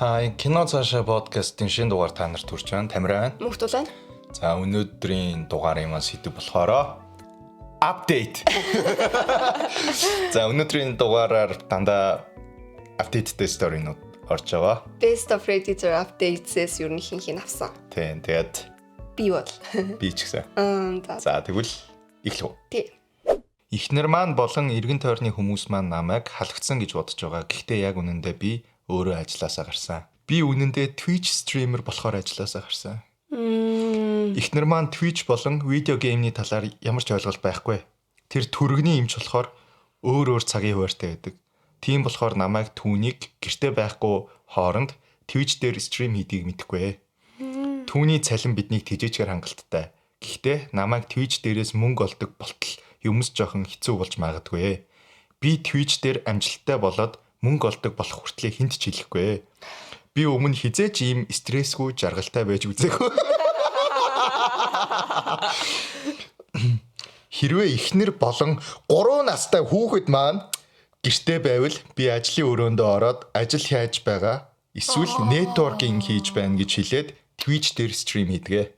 Хай, кино цаашаа подкастын шинэ дугаар та нарт хүрч байна. Тамира байна. Мөхтөл байна. За, өнөөдрийн дугаарын маань сэдв болохоор апдейт. За, өнөөдрийн дугаараар дандаа апдейттэй сторинууд орж байгаа. Best of Predator updates-с юу нэг хин авсан. Тийм, тэгээд Би бол. би ч гэсэн. За. За, тэгвэл эхлэв. Тий. Эхнэр маань болон эргэн тойрны хүмүүс маань намайг халагдсан гэж бодож байгаа. Гэхдээ яг үнэндээ би өөрөө ажилласаа гарсан. Би үнэндээ Twitch streamer болохоор ажилласаа гарсан. Эхнэр маань Twitch болон видео геймний талаар ямар ч ойлголт байхгүй. Тэр төрөгний эмч болохоор өөр цагийн хуваартай байдаг. Тийм болохоор намайг түүнийг гэрте байхгүй хооронд Twitch дээр стрим хийдгийг мэдэхгүй. Түүний цалин биднийг тэжээчээр хангалттай. Гэхдээ намайг Twitch дээрээс мөнгө олдог болтол юмс жоохон хэцүү болж магадгүй. Би Twitch дээр амжилттай болоод мөнгө олдог болох хүртлээр хинт ч хэлэхгүй. Би өмнө хизээч ийм стрессгүй жаргалтай байж үзээгүй. Хэрвээ эхнэр болон 3 настай хүүхэд маань гэртээ байвал би ажлын өрөөндөө ороод ажил хийж байгаа. Эсвэл нетворкинг хийж байна гэж хэлээд Twitch дээр стрим хийдгээ.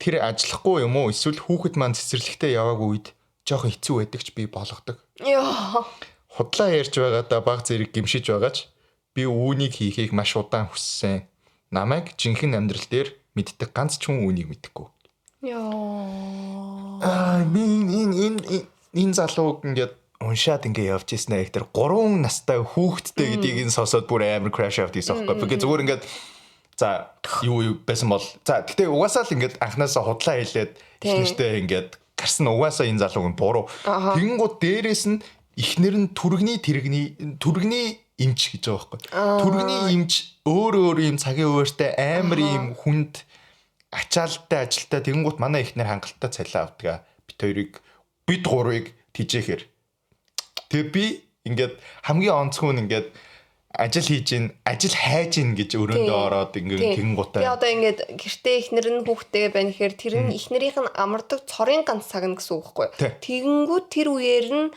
Тэр ажиллахгүй юм уу? Эсвэл хүүхэд маань цэцэрлэгтээ яваагүй үед жоохон хэцүү байдаг ч би болгодог. Яа. Худлаа ярьж байгаадаа баг зэрэг гимшиж байгаач би үүнийг хийхийг маш удаан хүссэн. Намайг жинхэнэ амьдрал дээр мэддэг ганц ч хүн үүнийг мэдэхгүй. Яа. Энэ залууг ингээд уншаад ингээд явж ирсэн аа. Тэр 3 настай хүүхэдтэй гэдгийг энэ сонсоод бүр амар crash out хийсэн байхгүй. Би зүгээр ингээд за юу байсан бол за гэтээ угаасаа л ингээд анханасаа худлаа хэлээд эхнэртэй ингээд гарсан угаасаа энэ залууг нь буруу. Тэгэнгუთ дээрээс нь эхнэр нь түргний эмч гэж байгаа байхгүй. Түргний эмч өөр юм цагийн хуваартай амар юм хүнд ачаалттай ажилтаа тэгэнгუთ манай эхнэр хангалттай цалин авдаг. Бид гурвыг тижээхэр. Тэгээ би ингээд хамгийн онцгой нь ингээд ажил хайж ийн гэж өрөөндөө ороод ингээд тэгэнгуутаа. Би одоо ингээд гэртээ эхнэр нь хүүхдээ байна гэхээр тэр нь эхнэрийнх нь амардаг цорын ганц цаг нь гэсэн үг байхгүй. Тэгэнгүүт тэр үеэр нь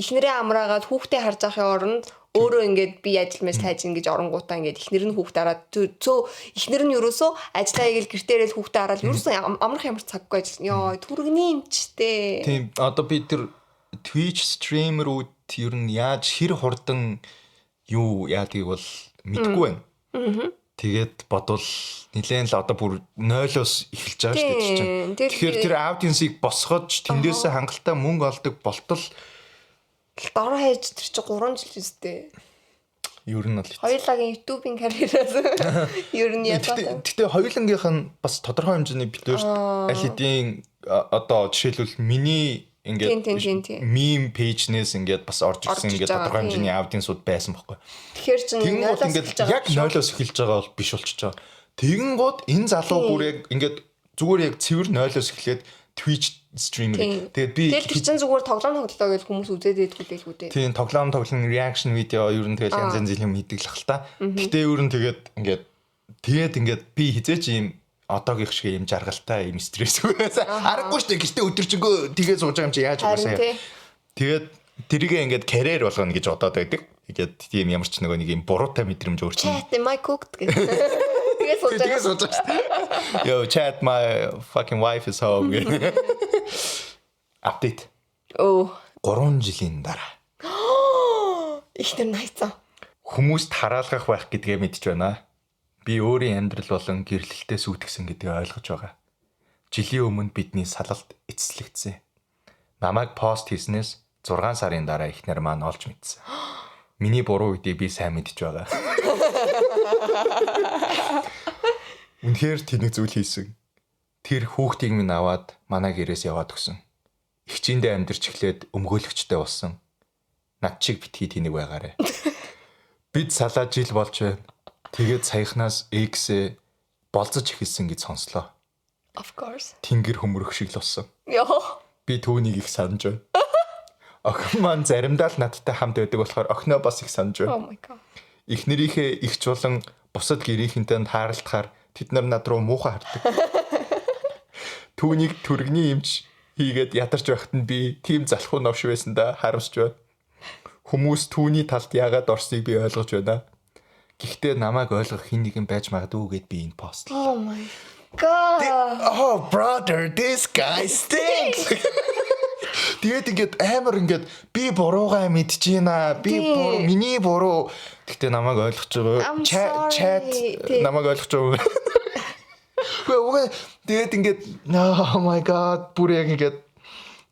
эхнэрээ амраагаад хүүхдээ харж ахын оронд өөрөө ингээд би ажил мэл хайж ийн гэж оронгуудаа ингээд эхнэр нь хүүхдээ хараад эхнэр нь ерөөсөө ажиллаа хийгээл гэртээрээ л хүүхдээ хараад ерөөсөө амрах ямар цаггүй ажил. Йоо түргэний эмчтэй. Тийм одоо би тэр Twitch streamer-ууд ер нь яаж хэр хурдан юу яадгийг бол мэдэхгүй байна. Тэгээд бодвол нэлээд л одоо бүр 0-оос эхэлж байгаа шүү дээ чинь. Тэгэхээр тэр аудиенсыг босгож тэндээсээ хангалттай мөнгө олдог болтол дор хайж тэр чи 3 жил үстэй. Ер нь бол хоёулагийн YouTube-ийн карьераас ер нь ядаа. Гэтэ хоёулангийнх нь бас тодорхой хэмжээний битүүр аль хэдийн одоо жишээлбэл миний ингээд мим пэйжнээс ингээд бас орж ирсэн ингээд тодорхой хэмжээний аудиенсууд байсан байхгүй. Тэгэхээр чинь тэгэнгუთ ингээд яг 0-оос эхэлж байгаа бол биш болчихж байгаа. Тэгэнгუთ энэ залуу бүр яг ингээд зүгээр яг цэвэр 0-оос эхлээд Twitch streamer. Тэгээд би тэр чинь зүгээр тоглоом гэж хүмүүс үзээд идэггүй дээ. Тийм тоглоом reaction видео ер нь тэгэл янз янзын юм хийдэг л ах л та. Гэтэ ер нь тэгээд ингээд би хизээч юм одоогийн шиг юм жаргалтай юм стрессгүй. Аргагүй шүү дээ. Гэртээ өдөржингөө тэгээ сууж байгаа юм чи яаж угаасаа. Тэгээд тэрийгээ ингээд карьер болгоно гэж бодоод байдаг. Тэгээд тийм ямар ч нэг юм буруутай мэдрэмж өөрчлөн. Chat my cooked гэх. Тэгээ сууж байгаа. Yo chat my fucking wife is home. Update. 3 жилийн дараа. Ихтер найцаа. Хүмүүст хараалгах байх гэдгээ мэдж байна. Би өөрийн амьдрал болон гэрлэлтэд сүйтгэсэн гэдгийг ойлгож байгаа. Жилийн өмнө бидний салалт эцэслэгдсэн. Намайг пост хийснээс 6 сарын дараа эхнэр маань олж мэдсэн. Миний буруу үедээ би сайн мэдж байгаа. Үнэхээр тэнэг зүйл хийсэн. Тэр хүүхдийг минь аваад манай гэрээс яваад өгсөн. Ихчиндээ амьдарч эхлээд өмгөөлөгчтэй болсон. Над чиг битгий тэнэг байгаарэ. Бид салаа жил болж байна. Тэгээд саяхнаас X-ээ болцож эхэлсэн гэж сонслоо. Of course. Тэнгэр хөмрөх шиг л болсон. Йоо. Би түүнийг их санаж байна. Охин маань заримдаа л надтай хамт байдаг болохоор охиноо бас их санаж байна. Oh my god. Эхнэрийнхээ ихч болон бусад гэрийнхэнтэй харалтахаар тэд нар над руу муухай хардаг. Түүнийг түргний эмч хийгээд ядарч байхад нь би тийм залхуу новш байсан да харамсч байна. Хүмүүс түүний талд яагаад орсныг би ойлгож байна. Гэхдээ намайг ойлгох хин нэгэн байж магадгүй гэд би энэ пост. Oh my god. Oh brother, this guy stinks. Тэгээд ингээд амар ингээд би буруугаа мэдчихэйна. Би буруу, миний буруу. Гэхдээ намайг ойлгож байгаа. Chat намайг ойлгож байгаа. Тэгээд ингээд oh my god бүр яг ингээд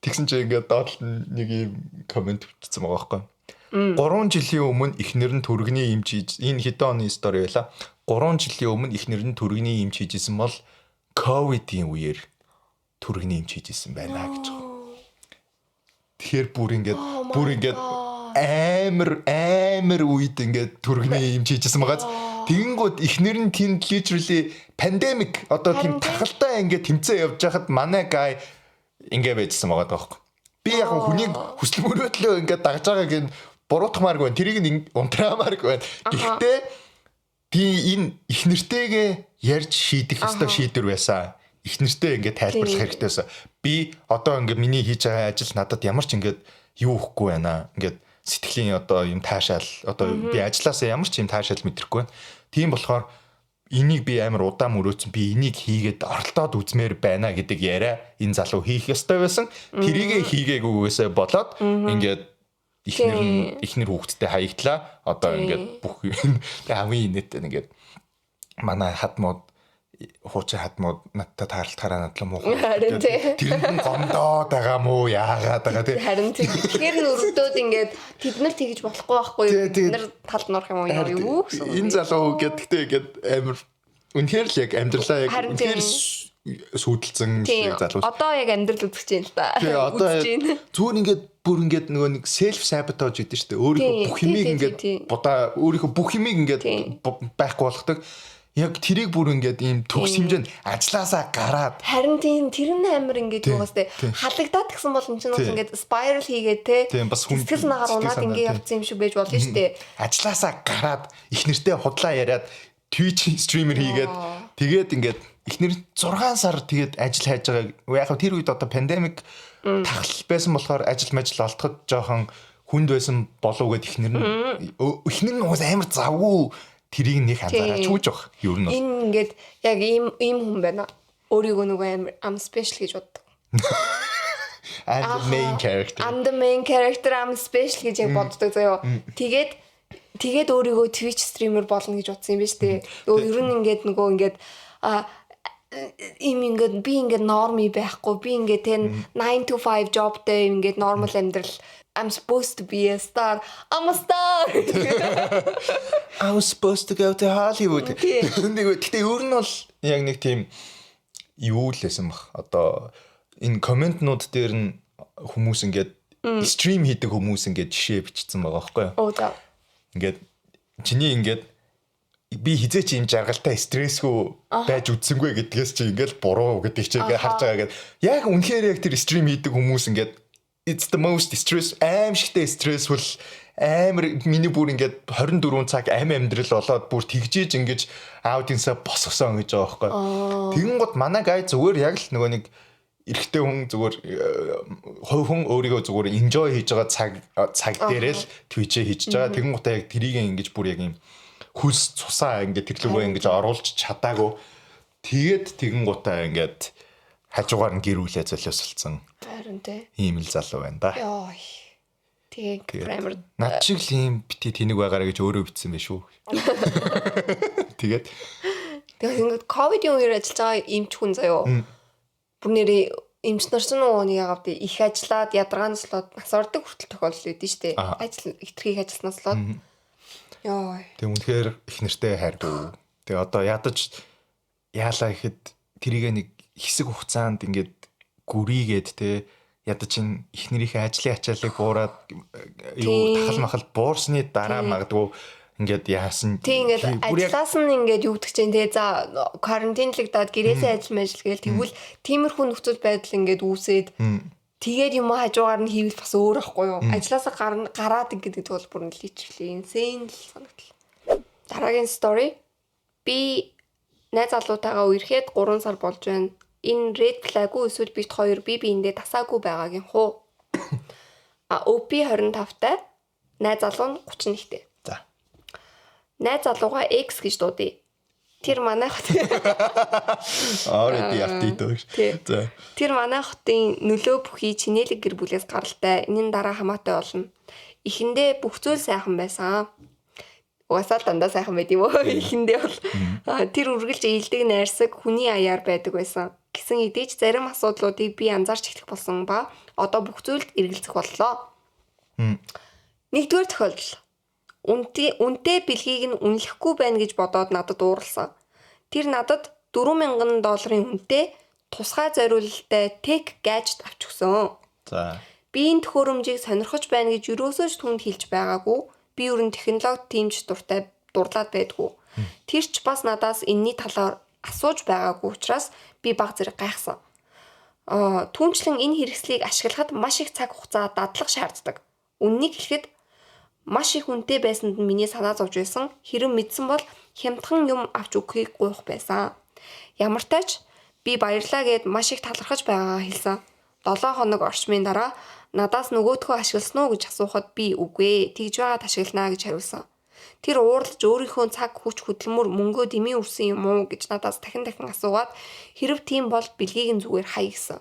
тэгсэн чинь ингээд доотлол нэг юм комент бичсэн байгаа байхгүй. 3 жилийн өмнө эхнэр нь төргний эмч хийж энэ хэдэн оны стори байла. 3 жилийн өмнө эхнэр нь төргний эмч хийжсэн бол ковидын үеэр төргний эмч хийжсэн байна гэж байгаа. Тэгэхээр бүр ингээд амар үед ингээд төргний эмч хийжсэн байгааз тэгэнгүүт эхнэр нь тэнд literally pandemic одоо тийм тахалтай ингээд тэмцээ явж байхад манай guy ингээ байжсан байгаа даахгүй. Би яг хүнийг хүсэл мөрөөдлөө ингээ дагж байгааг нь буруутгамааргүй байна. Тэрийг нь унтраамааргүй байна. Гэхдээ би энэ их нэртэйгээ ярьж шийдэх ёстой шийдвэр байсан. Их нэртэй ингээ тайлбарлах хэрэгтэй байсан. Би одоо ингээ миний хийж байгаа ажил надад ямар ч ингээ юу ихгүй байна. Ингээ сэтгэлийн одоо юм таашаал одоо би ажилласаа ямар ч юм таашаал мэдрэхгүй байна. Тийм болохоор энийг би амар удаан мөрөөдсөн. Би энийг хийгээд оролдоод үзмээр байна гэдэг яриа энэ залуу хийх ёстой байсан. Тэрийгэ хийгээгүйгээсээ болоод ингээд ихнэр хүүхдтэй хаягдлаа. Одоо ингээд бүх хамгийн инээдтэй ингээд манай хадмууд хуучин хадмууд надтай тааралтаараа надлаа муу. Тэр нь гомдоод байгаа мó яагаад байгаа тий. Харин тэгэхээр нүрдөөд ингээд тэд нар тэгж болохгүй байхгүй юу? Тэд нар талд норох юм уу юу? Энэ залуу гэдэгтэй ингээд амар үнэхээр л яг амьдралаа яг үнэхээр сүйдэлцэн залуу. Одоо яг амьдрал үзэж байна л да. Тий одоо зүгээр ингээд бүр ингээд нөгөө нэг self sabotage гэдэг шүү дээ. Өөрийнхөө бүх юмыг ингээд будаа өөрийнхөө бүх юмыг ингээд байхгүй болгодог. Яг тэрийг бүр ингээд ийм төгс хэмжээнд ажилласаа гараад харин тийм тэр нь амар ингээд юугаас те халагдаад гисэн бол энэ чинь бас ингээд spiral хийгээд те сэтгэл нагаар унаад ингээд явцсан юм шиг байж болно шүү дээ. Ажилласаа гараад их нэртэй худлаа яриад Twitch streamer хийгээд тэгээд ингээд эхнэр 6 сар тэгээд ажил хайж байгаа. Яг тэр үед одоо пандемик тахал байсан болохоор ажил олдоход жоохон хүнд байсан болов гэд эхнэр нь уус амар завгүй тэрийг нэг анзаараач үүж баг. Юу нь энэ ингээд яг ийм хүн байна. Өөрийгөө нөгөө амар am special гэж боддог. I'm the main character I'm special гэж яг боддог заяа. Тэгээд өөрийгөө Twitch streamer болно гэж бодсон юм байна шүү дээ. Ер нь ингээд нөгөө ингээд ийм ингээд би ингээд normy байхгүй би ингээд энэ 9 to 5 jobтэй ингээд normal амьдрал I'm supposed to be a star. I'm a star. I was supposed to go to Hollywood. Гэхдээ өөр нь бол яг нэг тийм юу л байсан баг. Одоо энэ комментнууд дээр нь хүмүүс ингээд стрим хийдэг хүмүүс ингээд жишээ бичсэн байгаа байхгүй юу? Оо за. Ингээд чиний ингээд би хизээч юм жаргалтай стрессгүй байж үдсэнгүй гэдгээс чи ингээд буруу гэдэг чи ингээд харж байгаа гэдэг. Яг үнэхээр яг тэр стрим хийдэг хүмүүс ингээд it's the most stress аимшигтэй stressful амар миний бүр ингээд 24 цаг амьдрал болоод бүр тэгжээж ингэж аудиенсаа босгосон гэж байгаа байхгүй. Тэгэн гот манай гай зүгээр яг л нөгөө нэг эрэгтэй хүн зүгээр хувь хүн өөрийгөө зүгээр enjoy хийж байгаа цаг дээрээ л Twitch-ээ хийж байгаа. Тэгэн гот яг тэрийг ингэж бүр яг юм хүс цусаа ингээд тэглэгөө ингэж оруулж чадаагүй. Тэгээд тэгэн гутаа ингээд хажуугаар нь гэрүүлээ золиослцсон. Харин тий. Ийм л залуу байна да. Йоо. Тэгээ праймер. Над шиг л ийм бити тэнэг байгаараа гэж өөрөө бичсэн байх шүү. Тэгээд ингээд ковидын үеэр ажиллаж байгаа эмч хүн заяо. Бүр нэрээ эмч нар ч нөгөө яагаад их ажиллаад ядаргаанаас болоод нас ордог хүртэл тохиолдол үүдэн штэ. Ажил ихтрхийг ажилласнаас болоод. Йоо. Тэг үнэхээр их нэртэй хайргүй. Тэг одоо ядаж яалаа гэхэд тэрийг нэг хэсэг хугацаанд ингээд гүрийгээд те ядаж ин их нэрийнхээ ажлын ачааллыг буураад юу тахал махал буурсны дараа магадгүй ингээд яасан тийм ингээд ажиллаас нь ингээд юу гэдэг чинь те за карантинлэгдээд гэрээсээ ажил гээл тэгвэл тиймэрхүү нөхцөл байдал ингээд үүсээд тэгээд юм хажуугаар нь хийвэл бас өөр ахгүй юу ажилласаа гараад ингээд тул бүр нь личрлээ инсейн л санагдлаа. Дараагийн story би найз залуутайгаа үерхэд 3 сар болж байна. Энэ red flag уу эсвэл бит хоёр биендээ тасаагүй байгаагийн хуу. OP 25-тай найз залуу нь 31-тэй. За. Найз залууга X гэж дуудъя. Тэр манай хот. Already update. За. Тэр манай хотын нөлөө бүхий чинэлэг гэр бүлээс гаралтай. Энийн дараа хамаатай болно. Эхэндээ бүх зүйл сайхан байсан. Угаасаа дандаа сайхан байд юм уу? Эхэндээ бол тэр үргэлж ээлдэг найрсаг хүний аяар байдаг байсан. Гэсэн хэдий ч зарим асуудлуудыг би анзаарч эхлэх болсон ба одоо бүх зүйлд эргэлзэх боллоо. Нэгдүгээр тохиолдол. Үнэтэй бэлгийг нь үнэлэхгүй байна гэж бодоод надад ууралсан. Тэр надад $4,000 үнэтэй тусгай зориулалттай tech gadget авч өгсөн. За. Би энэ төхөөрөмжийг сонирхож байна гэж юусоо ч түнд хэлж байгаагүй. Би өрн технологи тимч дурлаад байдгүй. Тэр ч бас надаас энэний талаар асууж байгаагүй учраас би баг зэрэг гайхсан. Түүнчлэн энэ хэрэгслийг ашиглахад маш их цаг хугацаа дадлах шаарддаг. Үннийг хэлэхэд маш их үнэтэй байсанд нь миний санаа зовж байсан. Хэрэв мэдсэн бол хямдхан юм авч өгөхийг гуйх байсан. Ямар ч тач би баярлаа гэд маш их талархаж байгаагаа хэлсэн. 7 хоног орчмын дараа надаас нөгөөдхөө ашигласан уу гэж асуухад би үгүй тэгж байгаад ашигланаа гэж хариулсан. Тэр уурлаж өөрийнхөө цаг хүч хөдөлмөр мөнгөө дэмий үрсэн юм уу гэж надаас дахин асуугаад хэрэв тийм бол бэлгийг нь зүгээр хай гэсэн.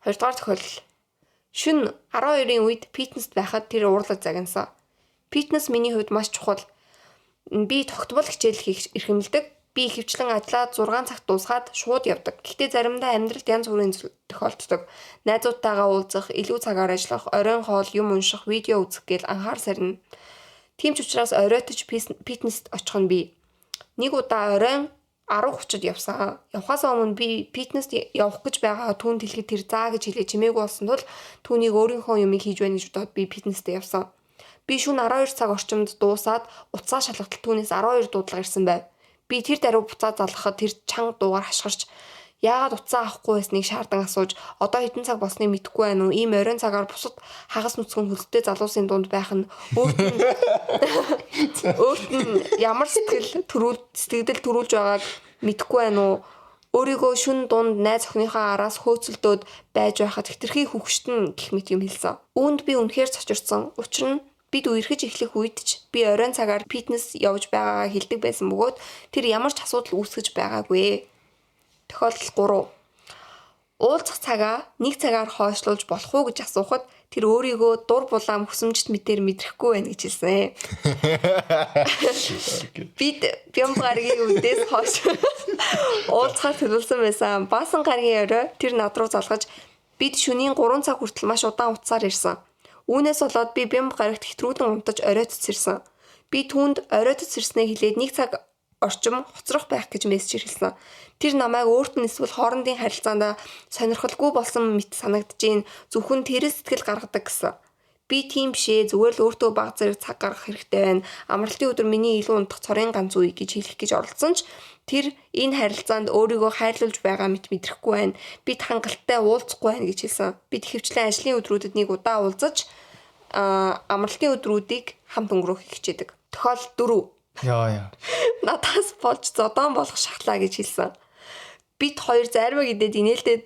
2 дугаар тохиолдол. Шүн 12-ийн үед фитнест байхад тэр уурлаж загнасан. Фитнес миний хувьд маш чухал. Би тогтмол хичээл хийх эрхэмлдэг. Би ихэвчлэн ажлаа 6 цагт дуусгаад шууд явдаг. Гэхдээ заримдаа амьдралд янз бүрийн тохиолддог. Найзуудтайгаа уулзах, илүү цагаар ажиллах, оройн хоол юм унших, видео үзэх гээл анхаар сарна. Тийм ч учраас оройтож фитнест очих нь би. Нэг удаа оройн 10:30-д явсан. Явхаас өмнө би фитнест явах гэж байгаа түүнд хэлэхэд тэр заа гэж хэлээ чимээгүй болсон тул түүнийг өөрийнхөө юмыг хийж байна гэж бодоод би фитнестэд явсан. Би шөнө 12 цаг орчимд дуусаад утсаа шалгалтал түүнээс 12 дуудлага ирсэн байв. Би тэр даруй буцаа залгахад тэр чанга дуугаар хашгирч яагаад утсаа авахгүй байсныг шаардан асууж одоо хэдэн цаг болсныг мэдэхгүй байна уу? Ийм оройн цагаар бусад хагас нүцгэн хөлттэй залуусын дунд байх нь өөрт нь ямар сэтгэл төрүүлж байгааг мэдэхгүй байна уу? Өөрийгөө шүн дунд найз охиныхоо араас хөөцөлдөөд байж байхад хэтэрхий хөвгштэн гэх мэт юм хэлсэн. Үүнд би үнэхээр цочирсан. Учир нь бид үерхэж эхлэх үед ч би оройн цагаар фитнес явж байгаагаа хэлдэг байсан бөгөөд тэр ямар ч асуудал үүсгэж байгаагүй. Тохиолдол 3. Уулзах цагаа 1 цагаар хойшлуулж болох уу гэж асуухад тэр өөрийгөө дур булаам хүсэмжит мэтээр мэдрэхгүй байна гэж хэлсэн. Бид бям гаргийн үдээс хойш уулзахаар төлөвлөсөн байсан. Баасан гаргийн орой тэр над руу залгаж бид шөнийн 3 цаг хүртэл маш удаан утсаар ирсэн. Үүнээс болоод би бям гарагт хэтрүүдэн унтаж оройтц ирсэн. Би түүнд оройтц ирснээ хэлээд 1 цаг орчим хоцрох байх гэж мессеж ирсэн. Тэр намайг өөрт нь эсвэл хоорондын харилцаанд сонирхолгүй болсон мэт санагдаж зөвхөн тэрээс сэтгэл гаргадаг гэсэн. Би тийм бишээ зүгээр л өөртөө баг зэрэг цаг гаргах хэрэгтэй байна. Амралтын өдөр миний илүү унтах цорын ганц үе гэж хэлэх гэж оролцсон ч тэр энэ харилцаанд өөрийгөө хайрлуулж байгаа мэт мэдрэхгүй байна. Би хангалттай уулзахгүй байна гэж хэлсэн. Бид хэвчлэн ажлын өдрүүдэд нэг удаа уулзаж амралтын өдрүүдийг хамт өнгөрөөхийг хичээдэг. Тохиолдол 4. Яа. Надаас болж зодон болох шахлаа гэж хэлсэн. Бид хоёр зармаг идээд инээлдээд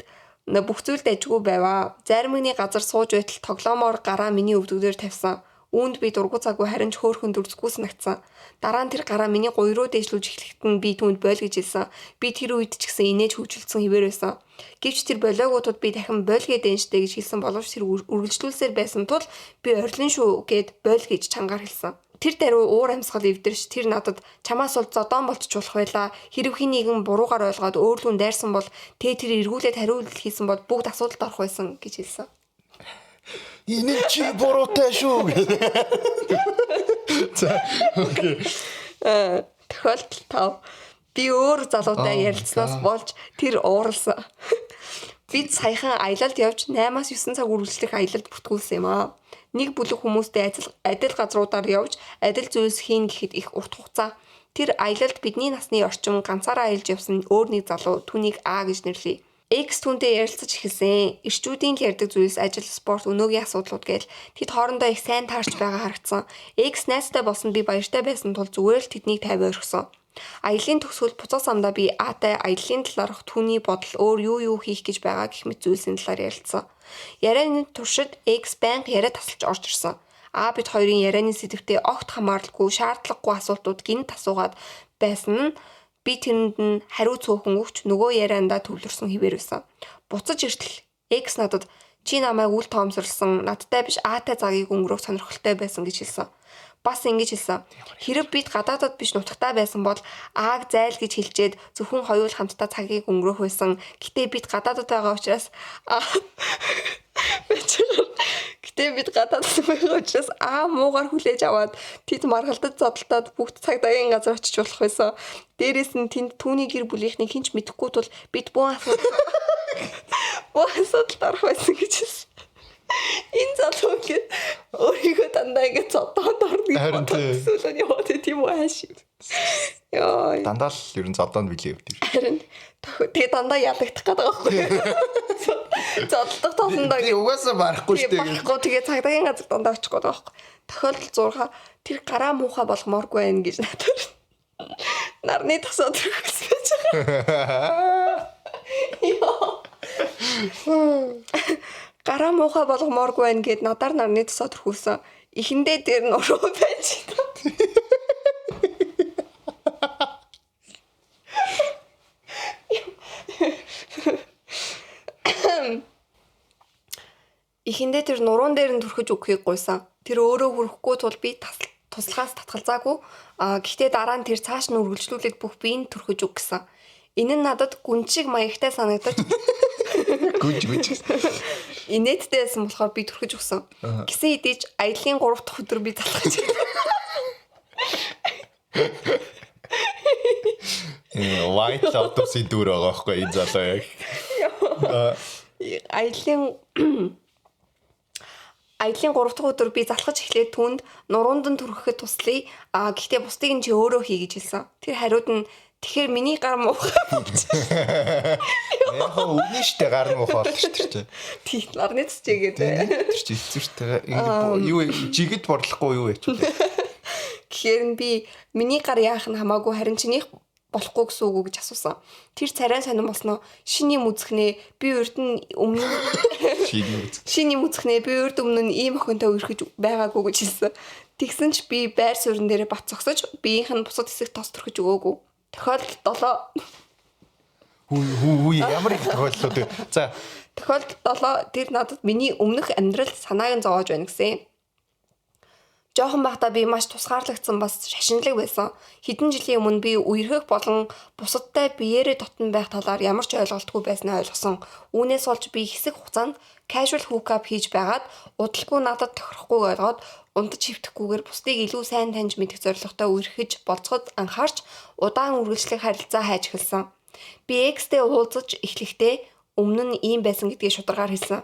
бүх зүйлд ажгүй байваа. Зармагны газар сууж байтал тоглоомоор гараа миний өвдөгдөр тавьсан. Үүнд би дургу цаггүй харин ч хөөхөн дүрцгүй санагцсан. Дараа нь тэр гараа миний гуй руу дээшлүүлж эхлэхэд нь би түүнд бойл гэж хэлсэн. Би тэр үед ч гэсэн инээж хөвжөлдсөн хിവэр байсан. Гэвч тэр болоогуудад би дахин бойл гэдэг энэштэй гэж хэлсэн боловч тэр үргэлжлүүлсээр байсан тул би орилон шүү гэд бойл гэж чангаар хэлсэн. Тэр даруй уур амьсгал эвдэрч тэр надад чамаас бол зодон болчих болох байлаа. Хэрв хин нэгэн буруугаар ойлгоод өөрлгөн дайрсан бол тэр эргүүлээд хариулт хийсэн бол бүгд асуудалд орох байсан гэж хэлсэн. Энэ чи буруутай шүү. За окей. Тохиолдол 5. Би өөр залуутай ярилцсанаас болж тэр ууралсан. Бид саяхан аялалд явж 8-9 цаг үргэлжлэх аялалд бүртгүүлсэн юм аа. Нэг бүлэг хүмүүстэй адил газруудаар явж адил зүйлс хийн гэхэд их урт хугацаа. Тэр аялалд бидний насны орчим ганцаараа аялж явсан өөр нэг залуу түүнийг А гэж нэрлэе. X түүнтэй ярилцаж эхэлсэн. Ирчүүдийн л ярьдаг зүйлс ажил, спорт, өнөөгийн асуудлууд гээл тэд хоорондоо их сайн таарч байгаа харагдсан. X найзтай болсон би баяртай байсан тул зүгээр л тэднийг тайван орхисон. Аялын төгсгөл буцаа самдаа би Атай аялын талаарх түүний бодол өөр юу хийх гэж байгаа гэх мэт зүйлсийн талаар ярилцсан. Ярианы туршид X банк яриа тасалж орж ирсэн. Бид хоёрын ярианы сэдвтээ огт хамааралгүй шаардлагагүй асуултууд гинт асуугаад байсан нь би тэрэнд нь хариу цөөхөн өгч нөгөө яриандаа төвлөрсөн хэвээр байсан. Буцаж иртэл X надад чи намайг үл тоомсорлсон, надтай биш аатай цагийг өнгөрөөх сонирхолтой байсан гэж хэлсэн. Бас ингэж хэлсэн. Хэрэг бид гадаадад биш нутагтаа байсан бол Ааг зайл гэж хэлжээд зөвхөн хоёул хамтдаа цагийг өнгөрөөх байсан. Гэтэ бид гадаадад байгаа учраас бид гадаадад байгаа учраас муугаар хүлээж аваад тэд маргалдаж зодтолдоод бүгд цагдаагийн газар очиж болох байсан. Дээрээс нь тэнд түүний гэр бүлийнхний хинч мэдэхгүй тул бид бүх асуудалд орох байсан гэж хэлсэн. Энэ залуу ингээд өөрийгөө дандаа ингээд зодоонд орно гэж бодсон яваад тийм үү хаашиг. Яа. Дандаа л ер нь зодоонд билээ өвдөө. Харин тэгээ дандаа ядагдах гэдэг байхгүй. Зодолдох тоосондоо би угаасаа барахгүй шүү дээ. Барахгүй тэгээ цагдаагийн газар дандаа очих гэдэг байхгүй. Тохиолдол 6 тэр гараа муухай болгомооргүй байх гэж надад. Нарны тосоод өгсөн байж байгаа. Яа. Гараа муухай болгомооргүй байх гэд надаар нарны тосоо төрхүүлсэн. Ихэндээ дээр нь уруу байж та. Ихэндээ тэр нуруунд дээр нь төрхөж өгөхийг гуйсан. Тэр өөрөө хүрэхгүй тул би туслагаас татгалзаагүй. Гэхдээ дараа нь тэр цааш нь үргэлжлүүлээд бүх биеийг төрхөж өг гэсэн. Энэ нь надад гүн шиг маягтай санагдаж гүнж. Инээдтэйсэн болохоор би төрхөж өгсөн. Гисэн идэж аялын 3 дахь өдөр би залхаж. White Lotus-ийн дүр байгаа байхгүй энэ залуу яг. Аялын 3 дахь өдөр би залхаж эхлээд түнд нуруунд нь төрөхөд туслая. Гэхдээ бусдыг нь чи өөрөө хий гэж хэлсэн. Тэр хариуд нь тэгэхээр миний гар муухай. Яг үнэн штэ гар муухай болчих шүү дээ. Тийм нарны цэцгээд. Тэр чи хэцүүртэй. Юу жигэд борлохгүй юу яач вэ? Тэгэхээр би миний гар яах нь хамаагүй харин чинийх болохгүй гэсэн үг гэж асуусан. Тэр царай сонирн болсноо шиний мүзгнээ би урд нь өмнө шиний мүзгнээ би урд өмнө нь ийм охинтой үрхэж байгаагүй гэж хэлсэн. Тэгсэн ч би байр суурин дээр бат цогсож биеийнх нь бусад хэсэг тос төрхөж өгөөгүй. Тохиолдол 7 ямар их тохиолдлууд вэ? За тохиолдол 7 тэр надад миний өмнөх амьдрал санааг нь зовоож байна гэсэн. Жохон байхдаа би маш тусгаарлагдсан бас шашинлаг байсан. Хэдэн жилийн өмнө би үерхэх болон бусадтай биеэрээ дотн байх талаар ямар ч ойлголтгүй байснаа ойлгосон. Үүнээс болж би хэсэг хугацаанд casual hookup хийж байгаад удалгүй надад тохирохгүй ойлгоод унтаж хөвтөхгүйгээр бусдыг илүү сайн таньж мэдэх зорилготой үерхэж болцоход анхаарч удаан үргэлжлэх харилцаа хайж эхэлсэн. Би X-тэй уулзаж эхлэхдээ өмнө нь ийм байсан гэдгийг шударгаар хэлсэн.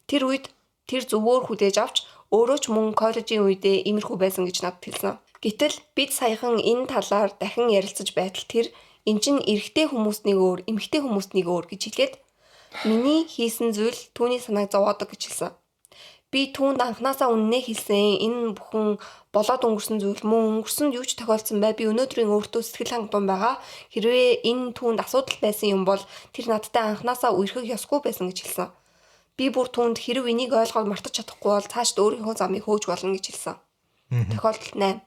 Тэр үед тэр зөвөөр хүлээж авч өөрөө ч мөн коллежийн үедээ иймэрхүү байсан гэж надад хэлсэн. Гэтэл бид саяхан энэ талаар дахин ярилцаж байтал тэр эн чинь эрэгтэй хүмүүснийг өөр, эмэгтэй хүмүүснийг өөр гэж хэлээд миний хийсэн зүйл түүний санааг зовоодог гэж хэлсэн. Би түүнд анханасаа үннээ хэлсэн энэ бүхэн болоод өнгөрсөн зүйл мөн өнгөрсөнд юу ч тохиолдсон бай би өнөөдрийн өөртөө сэтгэл хангамж байгаа. Хэрвээ энэ түүнд асуудал байсан юм бол тэр надтай анханасаа үерхэх ёсгүй байсан гэж хэлсэн. Би бүр түүнд хэрв энийг ойлгоод мартаж чадахгүй бол цаашд өөрийнхөө замыг хөөж болно гэж хэлсэн. Тохиолдол 8.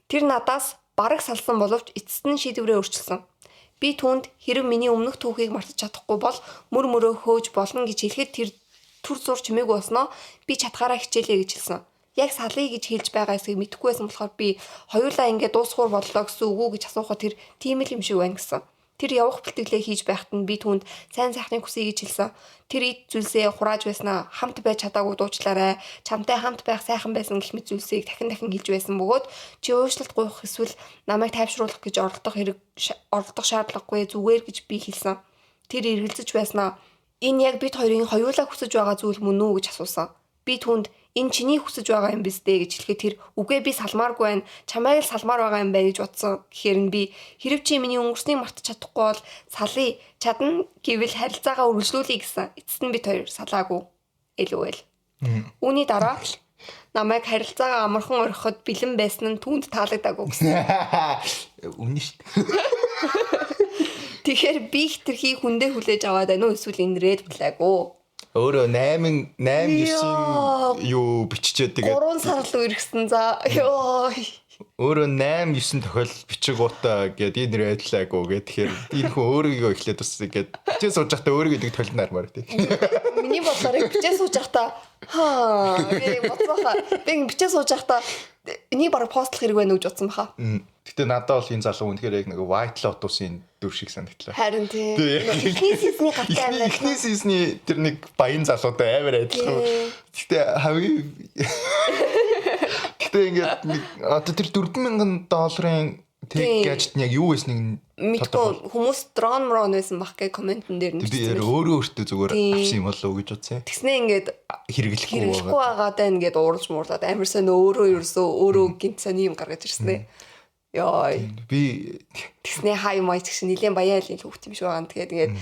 Тэр надаас бараг салсан боловч эцэст нь шийдвэрээ өөрчилсөн. Би түүнд хэрв миний өмнөх түүхийг мартаж чадахгүй бол мөр мөрөө хөөж болно гэж хэлэхэд тэр түр зур чимээгүй болсноо би чатгаараа хичээлээ гэж хэлсэн. Яг салъя гэж хэлж байгаа эсэхийг мэдэхгүй байсан болохоор би хоёулаа ингээд дуусхуур боллоо гэсэн үг үү гэж асуухад тэр тийм л юм шиг байна гэсэн. Тэр явах бэлтгэлээ хийж байхад нь би түүнд сайн сайхныг хүсье гэж хэлсэн. Тэр ид зүйлсээ хурааж байснаа хамт байж чадаагүй дуучлаарай. Чамтай хамт байх сайхан байсан гэх мэт зүйлсийг дахин хэлж байсан бөгөөд чи уушлалт гуйх эсвэл намайг тайвшруулах гэж оролдох шаардлагагүй зүгээр гэж би хэлсэн. Тэр эргэлзэж байснаа энэ яг бид хоёрын хоёулаа хүсэж байгаа зүйл мөн үү гэж асуусан. Би түүнд энэ чиний хүсэж байгаа юм биз дээ гэж хэлэхэд тэр үгүй би салмааргүй байна. Чамайг л салмаар байгаа юм байна гэж бодсон. Гэхээр нь би хэрэг чи миний өнгөрснийг мартаж чадахгүй бол салъя чадна гэвэл харилцаагаа үргэлжлүүлье гэсэн. Эцэст нь бид хоёр салаагүй. Элүүэл. Үүний дараа намайг харилцаагаа амархан орхиход бэлэн байсан нь түүнд таалагдаагүй гэсэн. Үнэн шүү дээ. Тэгэхээр би хитрхи хүндээ хүлээж аваад байна уу эсвэл энэ red flag уу? Өөрөө 8 9-ийн юу биччихэд тэгээд 3 сар л үргэсэн за. Ёо. Өөрөө 8 9 тохиол бичиг утаа гэдэг энэ байдлаагүй гэх тэгэхээр энэ хүн өөрийгөө эхлээд бас ингээд бичээ сууж байхдаа өөрийгөө нэг толинаар тий. Миний бодлоор бичээ сууж байхдаа би боцоохоо би бичээ сууж байхдаа энийг баг постлох хэрэг байна гэж бодсон баха. Гэтэ надад бол энэ залуу үнэхээр яг нэг White Lotus-ийн дүр шиг санагдлаа. Харин тий. Эхний сизний гатаа амар. Эхний сизний тэр нэг баян залуутай амар адилхан. Гэтэ хавь Гэтэ ингээд одоо тэр $4,000 тэг гаджет нь яг юу байсныг мэдгүй хүмүүс дрон байсан бах гэх комментэн дээр нь би өөрөө өөртөө зүгээр авсан юм болов уу гэж бодсон. Тэгснээ ингээд хэрэглэхгүй байгаад байна ингээд уурж муурлаад амар сайн өөрөө ерөөсөө гинт сайн юм гаргаж ирсэн ээ. Яа. Би тэгснээ хай маяг гэж нилээн баян айлын хөвгт юм шиг байгаа. Тэгээд ингээд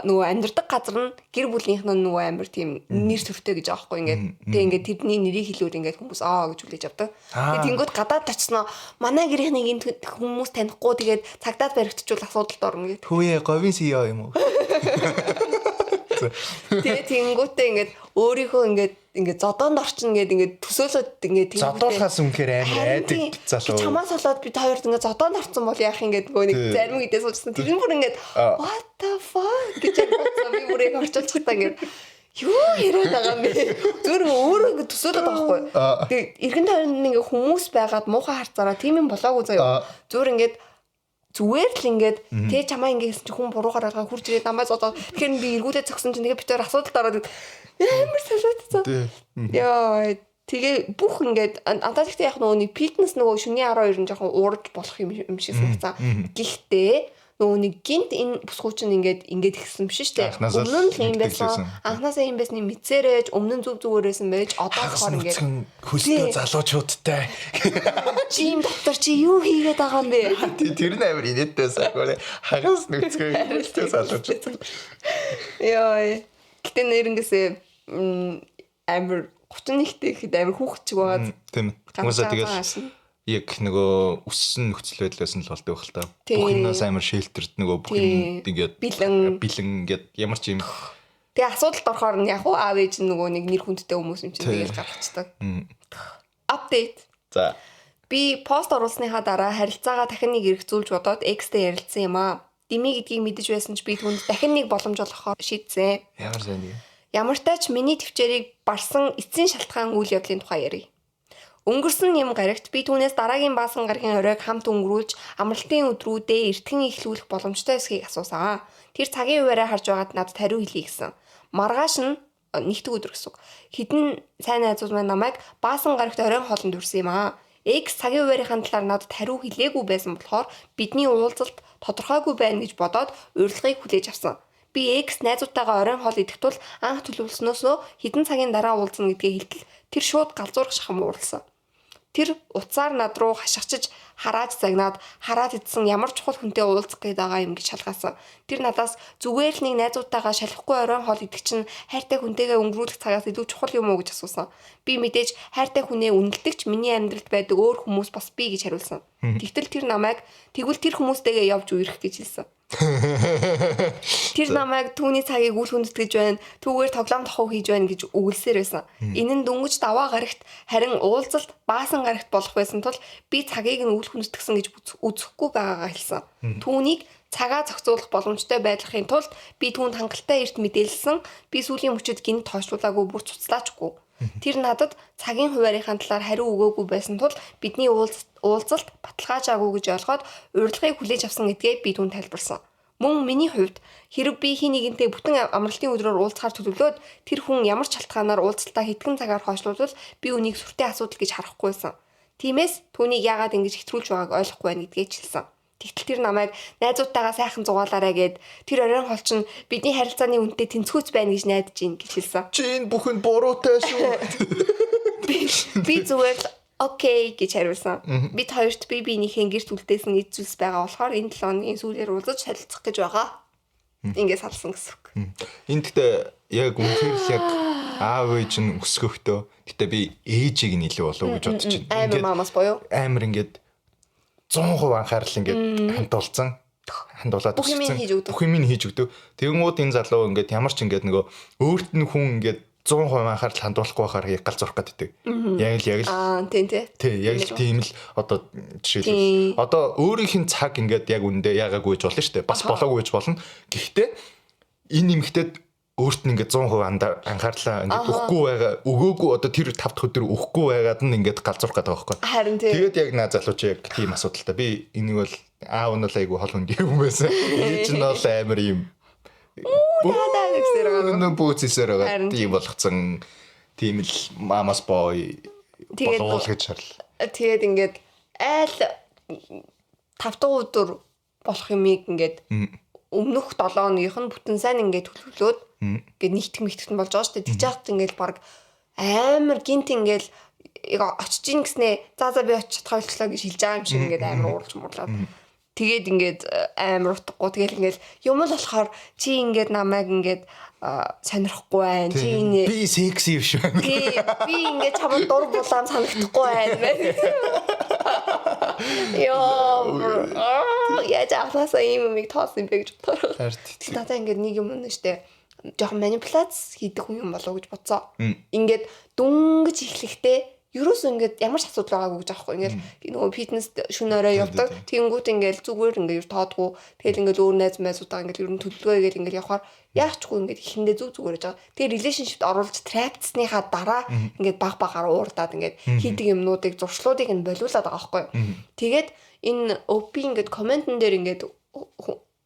нөгөө амьдардаг газар нь гэр бүлийнх нь нөгөө амар тийм нэр төртэй гэж аахгүй ингээд тэг ингээд тэдний нэрийг хэлээд ингээд хүмүүс гэж хүлээж авдаг. Тэгээд тэнгууд гадаад очсноо манай гэрийнхнийг энэ хүмүүс танихгүй тэгээд цагдаад баригдчихвол асуудалд орно гэдэг. Хөөе говийн CEO юм уу? Тэгээд тэнгуүтээ ингээд өөрийнхөө ингээд зодоонд орчин ингээд төсөөлөд ингээд тийм зодоохаас үнэхээр амар айдаг залуу. Чамаас болоод бид хоёрт ингээд зодоонд орсон бол яах ингээд нөгөө нэг зарим үедээ суучсан. Тэр нь бүр ингээд what the fuck гэж бодсон. Би бүрийг орчуулчихсан ингээд юу яриад байгаа юм бэ? Зүгээр өөрөө ингээд төсөөлөд байгаа байхгүй. Тэгээд эргэн тойронд ингээд хүмүүс байгаад муухай харцаараа тийм юм болоогүй заяа. Зүгээр ингээд зүгээр л ингээд тэ чамаа ингээд чи хүн буруу гараагаа хурж ирээд намайг зодоо. Тэгэхээр би эргүүлээ зогсон чинь тэгээ битээр асуудалд ороод амар салаатсан. Яа тэгээ бүх ингээд антаа ихтэй яг нөгөө фитнес нөгөө шөнийн 12 нь жоохон уурж болох юм шиг санагцсан. Гэхдээ нөгөө нэг гинт энэ бүсгүүчин ингээд ихсэн биш шүү дээ. Өмнө нь юм байсан. Анханасаа юм байсны мэдсээрэж өмнө нь зүг зүгээрээсэн байж одоо болохоор ингээд хөлтөө залуучуудтай чим доктор чи юу хийгээд байгаа юм бэ? Тэр нь амар инээдтэй санаггүй. Хагас нүцгээ хөлтөө залуучууд. Яа. Гэтэ нэрнгээсээ амар 31-тэй ихэд амар хүүхэд чиг байгаа. Тийм. Хүмүүсээ тэгэл яг нөгөө өссөн нөхцөл байдлаас нь л болдог байх л та. Бүх юмнаас амар шэлтерд нөгөө бүх юм ингээд бэлэн ингээд ямар ч юм. Тэгээ асуудалд орохоор нь яг аав ээж нөгөө нэг нэр хүндтэй хүмүүс юм чинь тэгэл гаргацдаг. Апдейт. За. Би пост оруулсныхаа дараа харилцаагаа дахин нэг эргцүүлж бодоод X-тэй ярилцсан юм аа. Дими гэдгийг мэдэж байсан ч би түүнд дахин нэг боломж олгохоор шийдсэн. Ямар сайн юм. Ямар тач миний төвчээрийг барсан эцсийн шалтгаан үйл явдлын тухай ярив. Өнгөрсөн юм гарагт би түүнээс дараагийн баасан гарагийн оройг хамт өнгөрүүлж амралтын өдрүүдээ эртхэн эхлүүлэх боломжтой эсхийг асуусан. Тэр цагийн хуваараа харж байгаад надад хариу хэлье гэсэн. Маргааш нь нэгдэг өдөр гэсэн. Хэдэн сайн найзууд маань намайг баасан гарагт оройн хоолнд хүрсэн юм аа. X цагийн хуваарийн талаар надад хариу хэлээгүй байсан болохоор бидний уулзалт тодорхойгүй байна гэж бодоод урилгыг хүлээж авсан. Би X найзуудтайгаа оройн хоол идэх тул анх төлөвлөснөөсөө хэдэн цагийн дараа уулзна гэдгээ хэлтэл тэр шууд галзуурах шахам уурласан. Тэр уцаар над руу хашгичж хараад загнаад хараад идсэн ямар чухал хүнтэй уулзах гээд байгаа юм гэж шалгаасан. Тэр надаас зүгээр л нэг найзуудтайгаа шалахгүй оройн хоол идэх чинь хайртай хүнтэйгээ өнгөрүүлэх цагаас илүү чухал юм уу гэж асуусан. Би мэдээж хайртай хүнээ үнэлдэгч миний амьдралд байдаг өөр хүмүүс бас би гэж хариулсан. Тэгтэл тэр намайг тэгвэл тэр хүмүүстэйгээ явж үерх гэж хэлсэн. Тэр намайг түүний цагийг үл хүндэтгэж байна. Түүгээр тоглоом тохов хийж байна гэж үгэлсээр байсан. Энэ нь дөнгөж даваа гарагт харин уулзалт баасан гарагт болох байсан тул би цагийг нь үл хүндэтгсэн гэж үзэхгүй байгаагаа хэлсэн. Түүнийг цагаа зохицуулах боломжтой байдлахын тулд би түүнд хангалттай эрт мэдээлсэн. Би сүүлийн мөчөд гинт тооцоолаагүй бүр цуцлаачгүй. Тэр надад цагийн хуваарийнхаа талаар хариу өгөөгүй байсан тул бидний уулзалт баталгаажаагүй гэж ойлгоод урилгыг хүлээж авсан гэдгээ би түүнд тайлбарласан. Мөн миний хувьд хэрэг би хий нэгэнтэй бүтэн амралтын өдрөөр уулзахаар төлөвлөөд тэр хүн ямар ч шалтгаанаар уулзалтаа хэдхэн цагаар хойшлуулвал би үнийг сүртэй асуудал гэж харахгүйсэн. Тиймээс түүнийг яагаад ингэж хэтрүүлж байгааг ойлгохгүй байна гэдгээ хэлсэн. Тэгтэл тэр намайг найзуудтайгаа сайхан зугаалаарай гэд тэр оройн хоол чинь бидний харилцааны үнэтэй тэнцвүүц байна гэж найдаж ийн гэж хэлсэн. Чи энэ бүхэн буруутай шүү. Би зүгээр л окей гэж хариулсан. Бид хоёрт биенийхээ гэрт үлдээсэн эд зүйлс байгаа болохоор энэ 7 хоногийн сүүлээр уулзаж харилцах гэж байгаа. Ингээд салсан гэсэн үг. Энд гэхдээ яг үнэхээр яг аав ээж нь өсгөхдөө гэтээ би ээжийг нь илүү болов гэж бодож байна. Амар мамаас боёо. Амар ингээд 100% анхаарал ингээд хандуулсан. Хандуулаад бүх юм хийж өгдөг. Бүх юм хийж өгдөг. Тэгэнгүүт энэ залуу ингээд ямар ч ингээд нөгөө өөрт нь хүн ингээд 100% анхаарал хандуулахгүй байхаар яг галзуурах гэдэг. Яг л тийм. Тий, яг л тийм л одоо жишээлбэл одоо өөрийнх нь цаг ингээд яг үндэ ягаагүй гэж болно шүү дээ. Бас болоогүй гэж болно. Гэхдээ энэ нэмэгтээд өөрт нь ингээд 100% анхаарлаа ингээд өгөхгүй байгаа, өгөөгүй одоо тэр 5 дахь өдөр өгөхгүй байгаад нь ингээд галзуурах гэдэг байгаа байхгүй. Харин тийм. Тэгээд яг наа залууч яг тийм асуудалтай. Би энийг бол аав нь л айгүй хол хүнд юм байсан. Ээж нь бол амар юм бүүцсээр байгаа. Тийм болгоцсон тийм л мамас бой болов гэж шаарл. Тэгээд ингээд айл 5 дахь өдөр болох юмыг ингээд өмнөх 7 өдрийнх нь бүтэн сайн ингээд төлөвлөөд ингээд нэгтгэн болж байгаа шүү дээ. Тэгж яахад ингээд баг амар гинт ингээд очиж ийн гэснээ за би очиж чадхайлчлаа гэж хэлж байгаа юм шиг ингээд амар уурж муурлаад. Тэгээд ингээд амар утгагүй тэгэл ингээд юм л болохоор чи ингээд намайг ингээд сонирхгүй байна. Чи би секси юм шүү. Би ингээд чамд дур булаам санагдахгүй байна. Я жахлаасаа ийм юмыг тоосон бэ гэж бодлоо. Надаа ингээд нэг юм нь штэ. Жохон манипуляц хийдэг хүн юм болов уу гэж бодсоо. Ингээд дүнгэж ихлэхдээ ерөөс ингээд ямар ч асуудал байгаагүй гэж аахгүй. Ингээд нөгөө фитнес шөнөөрөө явдаг. Тэнгүүт ингээд зүгээр ингээд тоодгүй. Тэгэл ингээд өөр найз майзуудаа ингээд ер нь төлөвлөгөө гээл ингээд явахаар яахчгүй ингээд ихэндээ зүгээр гэж байгаа. Тэгээ relationship оруулж трапцсныхаа дараа ингээд баг багаар уурдаад ингээд хийдэг юмнуудыг зуршлуудыг нь болиулаад байгаа байхгүй. Тэгээд энэ OP ингээд комментэн дээр ингээд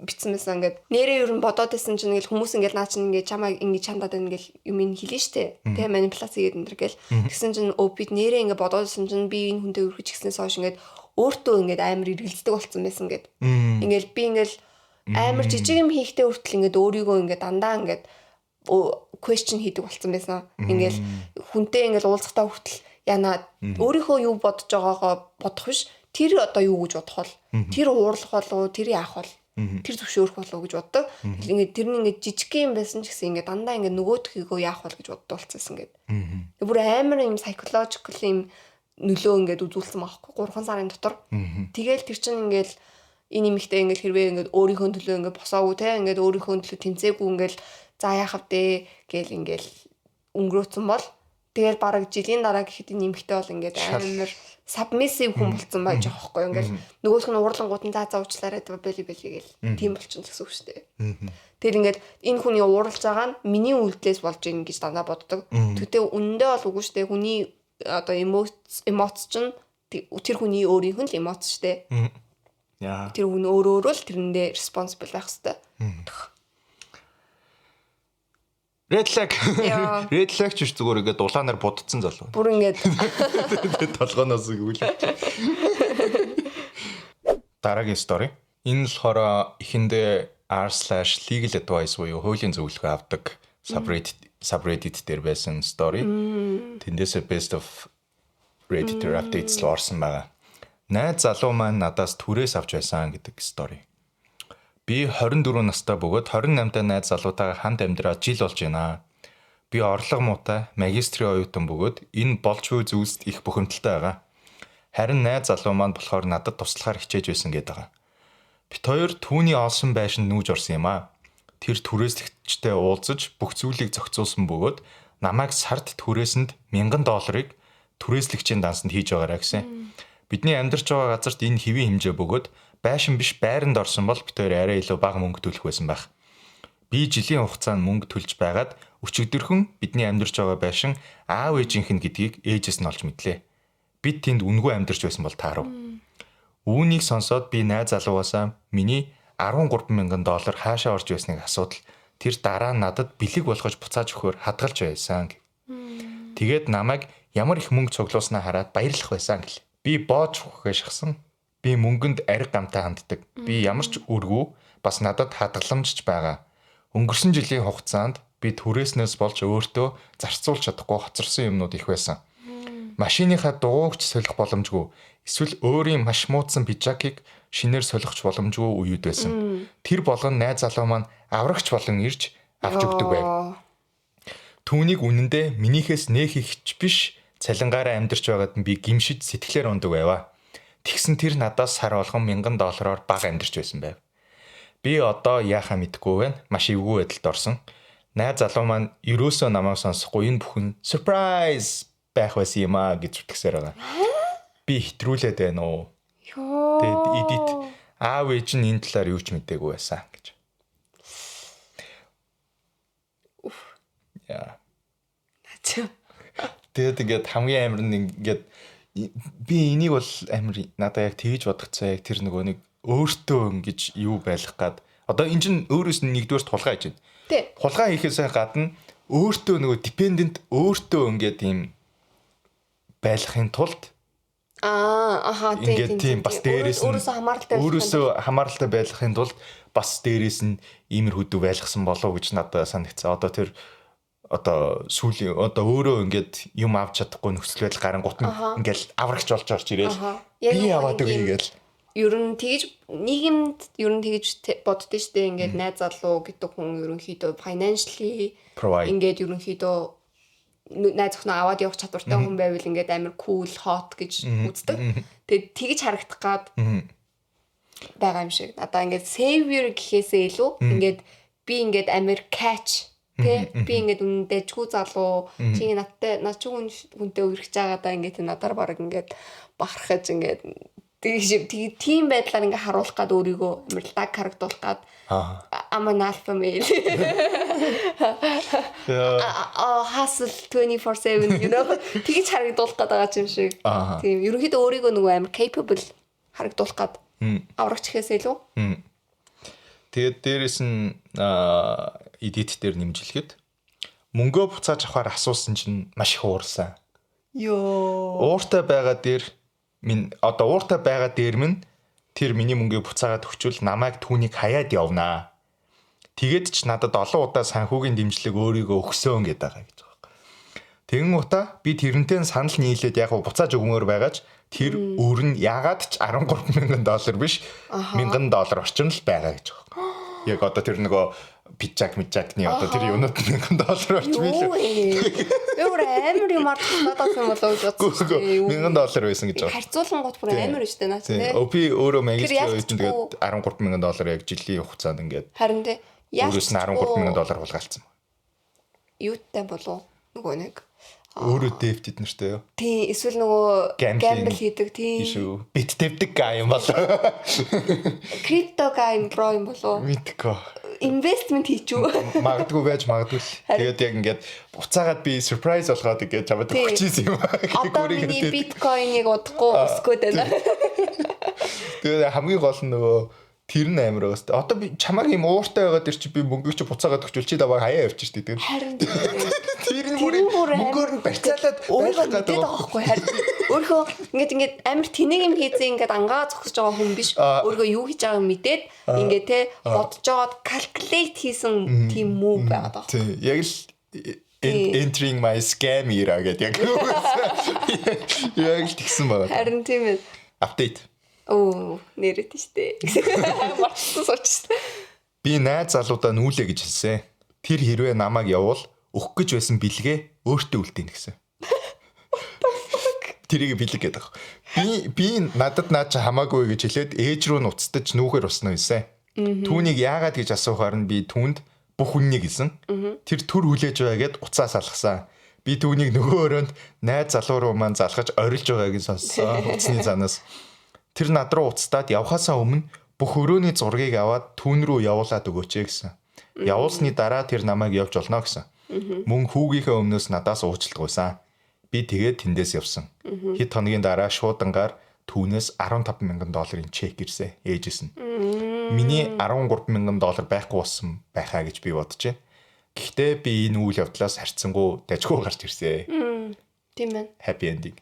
битсэн байсан ингээд нэрээ ер нь бодоод байсан чинь ингээл хүмүүс ингээд наа чинь ингээд чамаа ингээд чандаад ингээл юм ин хэлнэ штэ. Тэгээ манипуляц хийгээд энэ гэл тэгсэн чинь OP нэрээ ингээд бодоод байсан чинь би энэ хүнтэй өрхөж гиснээс хойш ингээд өөртөө ингээд амар эргэлздэг болсон байсан ингээд. Ингээл би ингээл амар жижиг юм хийхдээ хүртэл ингээд өөрийгөө ингээд дандаа ингээд question хийдэг болсон байсан. Ингээл хүнтэй ингээд уулзахтаа хүртэл яна өөрийнхөө юу бодож байгаагаа бодох биш. Тэр одоо юу гэж бодох бол тэр уурлах болов тэр яах бол тэр зөвшөөрөх болов гэж боддог. Ингээд тэр нь ингээд жижиг юм байсан ч гэсэн ингээд дандаа ингээд нөгөөдхийгөө яах бол гэж боддог болчихсон ингээд. Бүр амар юм psychological юм нөлөө ингээд үзүүлсэн байхгүй 3 сарын дотор. Тэгэл тэр чинь ингээд энэ нэмэгтэй ингээд хэрвээ ингээд өөрийнхөө төлөө ингээд босоогүй те ингээд өөрийнхөө төлөө тэмцээгүй ингээд за яах вэ гээл ингээд өнгөрөөцөн бол тэгэл бараг жилийн дараа гэхэд энэ нэмэгтэй бол ингээд амар submissive хүн болсон байж байгаа байхгүй ингээд нөгөөх нь уурлангууд нь за уучлаарай бэли гээл тийм болчихсон гэсэн үг шүү дээ. Тэгэл ингээд энэ хүний ууралж байгаа нь миний үйлдэлээс болж ийн гэж дандаа боддог. Тэгтээ үнэндээ бол үгүй шүү дээ. Хүний одоо эмоц чинь тэр хүний өөрийнх нь л эмоц шүү дээ. Тэр хүн өөрөө л тэрэндээ responsible байх хэрэгтэй. Red flag ч зүгээр ингээд дулаанаар будцсан залуу. Бүр ингээд толгоноос өгвөл. Дараагийн story. Энэ болохоор эхэндээ r/legal advice буюу хуулийн зөвлөгөө авдаг subreddit дээр байсан story. Тэндээсээ best of Redditor updates л орсон байгаа. Найз залуу маань надаас түрээс авч байсан гэдэг story. Би 24 настай бөгөөд 28-тай найз залуутайгаар хамт амьдраад жил болж байна. Би орлого муутай, магистрийн оюутан бөгөөд энэ болж буй зүйлсд их бухимдалтай байгаа. Харин найз залуу маань болохоор надад туслахаар хичээж байсан гэдэг байгаа. Бид хоёр түүний олсон байшинд нүүж орсон юм аа. Тэр түрээслэгчтэй уулзаж бүх зүйлийг зохицуулсан бөгөөд намайг сард түрээсэнд $1000 түрээслэгчийн дансанд хийж байгаарай гэсэн. Бидний амьдарч байгаа газарт энэ хэвийн хэмжээ бөгөөд байшин биш байранд орсон бол бид хоёр арай илүү бага мөнгө төлөх байсан байх. Би жилийн хугацаанд мөнгө төлж байгаад өчигдөрхөн бидний амьдарч байгаа байшин аав ээжийнх нь гэдгийг ээжээс нь олж мэдлээ. Бид тэнд үнгүй амьдарч байсан бол таарав. Үүнийг сонсоод би найз залуугаасаа миний $13,000 хаашаа орж байсныг асуудал тэр дараа нь надад бэлэг болгож буцааж өгөхөөр хадгалж байсан. Тэгээд намайг ямар их мөнгө цуглуулснаа хараад баярлах байсан гэл. Би боож өгөхөө шахсан. Би мөнгөнд ариг гамтай ханддаг. Би ямар ч өргөө бас надад хадгаламжч байгаа. Өнгөрсөн жилийн хугацаанд би түрээснээс болж өөртөө зарцуулж чадахгүй хоцорсон юмнууд их байсан. Машиныхаа дугуйгч солих боломжгүй. Эсвэл өөрийн маш муудсан пижакийг шинээр солихч боломжгүй үеуд байсан. Тэр болгон найз залуу маань аврагч болон ирж авч өгдөг байв. Түүнийг үнэндээ минийхээс нээх ихч биш цалингаараа амьдарч байгаад би гимшиж сэтгэлээр ундаг байваа. Тэгсэн тэр надаас сар болгон $1000 бага амьдарч байсан байв. Би одоо яахаа мэдэхгүй байна. Маш эвгүй байдалд орсон. найз залуу маань ерөөсөө намайг сонсохгүй энэ бүхэн surprise байх байсан юм аа гэж үтгэсээр байгаа. Би хэтрүүлээд байна уу? Тэгээд edit аав ээж нь энэ талаар юу ч мэдээгүй байсан гэж. Яа. Тэгээд ингээд хамгийн амар нь ингээд би энийг бол амар надад яг тэгж бодгоцоо яг тэр нөгөө нэг өөртөө ингэж юу байлгах гад одоо энэ чинь өөрөөс нь нэгдүгээр тулгаа хийж байна. Тий. Тулгаа хийхээс гадна өөртөө нөгөө dependent өөртөө ингээд юм байлгахын тулд тийм бас дээрээс нь өөрөөсөө хамааралтай байлгахын тулд бас дээрээс нь иймэр хөдөө байлгасан болов гэж надад санагцсан. Одоо тэр одоо сүүлийн одоо өөрөө ингээд юм авч чадахгүй нөхцөл байдал гарангуут нь ингээд аврагч болж орж ирээл би аваад өгье гээл. Ер нь тэгж нийгэмд ер нь тэгж боддөө штэ ингээд найз залуу гэдэг хүн ерөнхийдөө financially ингээд ерөнхийдөө найз охиноо аваад явах чадвартай хүн байвал ингээд амар cool hot гэж үздэг. Тэгээд тэгж харагдах гад байгаа юм шиг. Одоо ингээд savior гэхээсээ илүү ингээд би ингээд амар catch тэ би ингээд үнэндээжгүй залуу чи надтай над ч хүнтэй үргэж байгаадаа ингээд надаар баг ингээд бахархаж ингээд тийм байдлаар ингээд харуулах гад өөрийгөө амар даг харагдуулах гад I'm an alpha male. Hustle 24/7 you know тэгж харагдуулах гад байгаа юм шиг. Тийм ерөнхийдөө өөрийгөө нөгөө амар capable харагдуулах гад аврагч гэхээс илүү. Тэгээд дээрэс нь edit дээр нэмжлэхэд мөнгөө буцааж авахар асуусан чинь маш их уурсан. Ууртай байгаа дээр ууртай байгаа дээр минь тэр миний мөнгөө буцаагаад өгчвөл намайг түүнийг хаяад явнаа. Тэгээд ч надад олон удаа санхүүгийн дэмжлэг өөрийгөө өгсөн гэдэг байгаа гэж байгаа. Тэгэн утаа би тэрнтэй санал нийлээд яг буцааж өгмөр байгаач тэр өөр нь ягаад ч $13,000 биш $1,000 орчим л байгаа гэж байгаа. Яг одоо тэр нөгөө пичакны одоо тэр юунууд $1,000 орчим илүү. Өөр амар юм надад юм болоо гэж бодсон. $1,000 байсан гэж байгаа. Харьцуулангууд бүр амар шүү дээ наа тий. Би өөрөө магистрийн үед тэгээд $13,000 яг жилийн хугацаанд ингээд. Харин тий. Өөрөөс нь $13,000 хулгайлцсан. Юутай болов нөгөө нэг өөрөө дэвтэд нэртэй юу? Тий, эсвэл нөгөө gamble хийдэг тий. Шүү. Бит тавьдаг гай юм болоо. Крипто гай юм бро юм болоо. Мэдгүй. Investment хийчихв. Магадгүй байж магадгүй. Тэгээд яг ингээд буцаагаад би surprise болгоод ингээд чамд өгчихсэн юм. Одоо миний биткойныг удахгүй өсгөөд байна. Тэгээд хамгийн гол нь нөгөө тэр нь амар байгаас. Одоо би чамаг юм ууртай байгаа дэр чи би мөнгө чи буцаагаад өгчүүл чи даваа хаяа явчих штий. Харин тэр нь мөнгөөр нь барьцаалаад байх гэдэг байхгүй харин өөрөө ингээд амар тэнэг юм хийзээ ингээд ангаа зогсож байгаа хүн биш. Өөрөө юу хийж байгааг мэдээд ингээд те бодож жоод calculate хийсэн тийм move байгаад байгаа. Тийм. Яг л entering my scam era гэдэг яг. Яг л тэгсэн байгаа. Харин тийм ээ. Update. Нэрэт штэ. Марцсан сууч. Би найз залуудаа нүүлээ гэж хэлсэн. Тэр хэрвээ намайг явуул өгөх гэж байсан бэлгээ өөртөө үлдээн гэсэн. Тэрийг бэлэг гэдэг. Би надад наач хамаагүй гэж хэлээд ээж рүү нуцтаж нүүхэр уснаа гэсэн. Түүнийг яагаад гэж асуухаар нь би түүнд бүх үннийг хэлсэн. Тэр төр хүлээж байгаад уцаас алгасан. Би түүнийг нөгөө өрөөнд найз залуу руу маань залгаж орилж байгааг нь сонссон. Уцсны занаас. Тэр над руу уцтаад явхаасаа өмнө бүх өрөөний зургийг аваад түүн рүү явуулаад өгөөч гэсэн. Явуулсны дараа тэр намайг явж олно гэсэн. Мөн хүүгийнхээ өмнөөс надаас уучлалт гуйсан. Би тэгээд тэндээс явсан. Хэд хоногийн дараа шуудангаар түүнээс $15,000 чек ирсэн. Ээжээс нь. Миний $13,000 байхгүй болсон байхаа гэж би бодож байна. Гэхдээ би энэ үйл явдлаас харьцангуй дажгүй гарч ирсэн. Тийм ээ. Happy ending.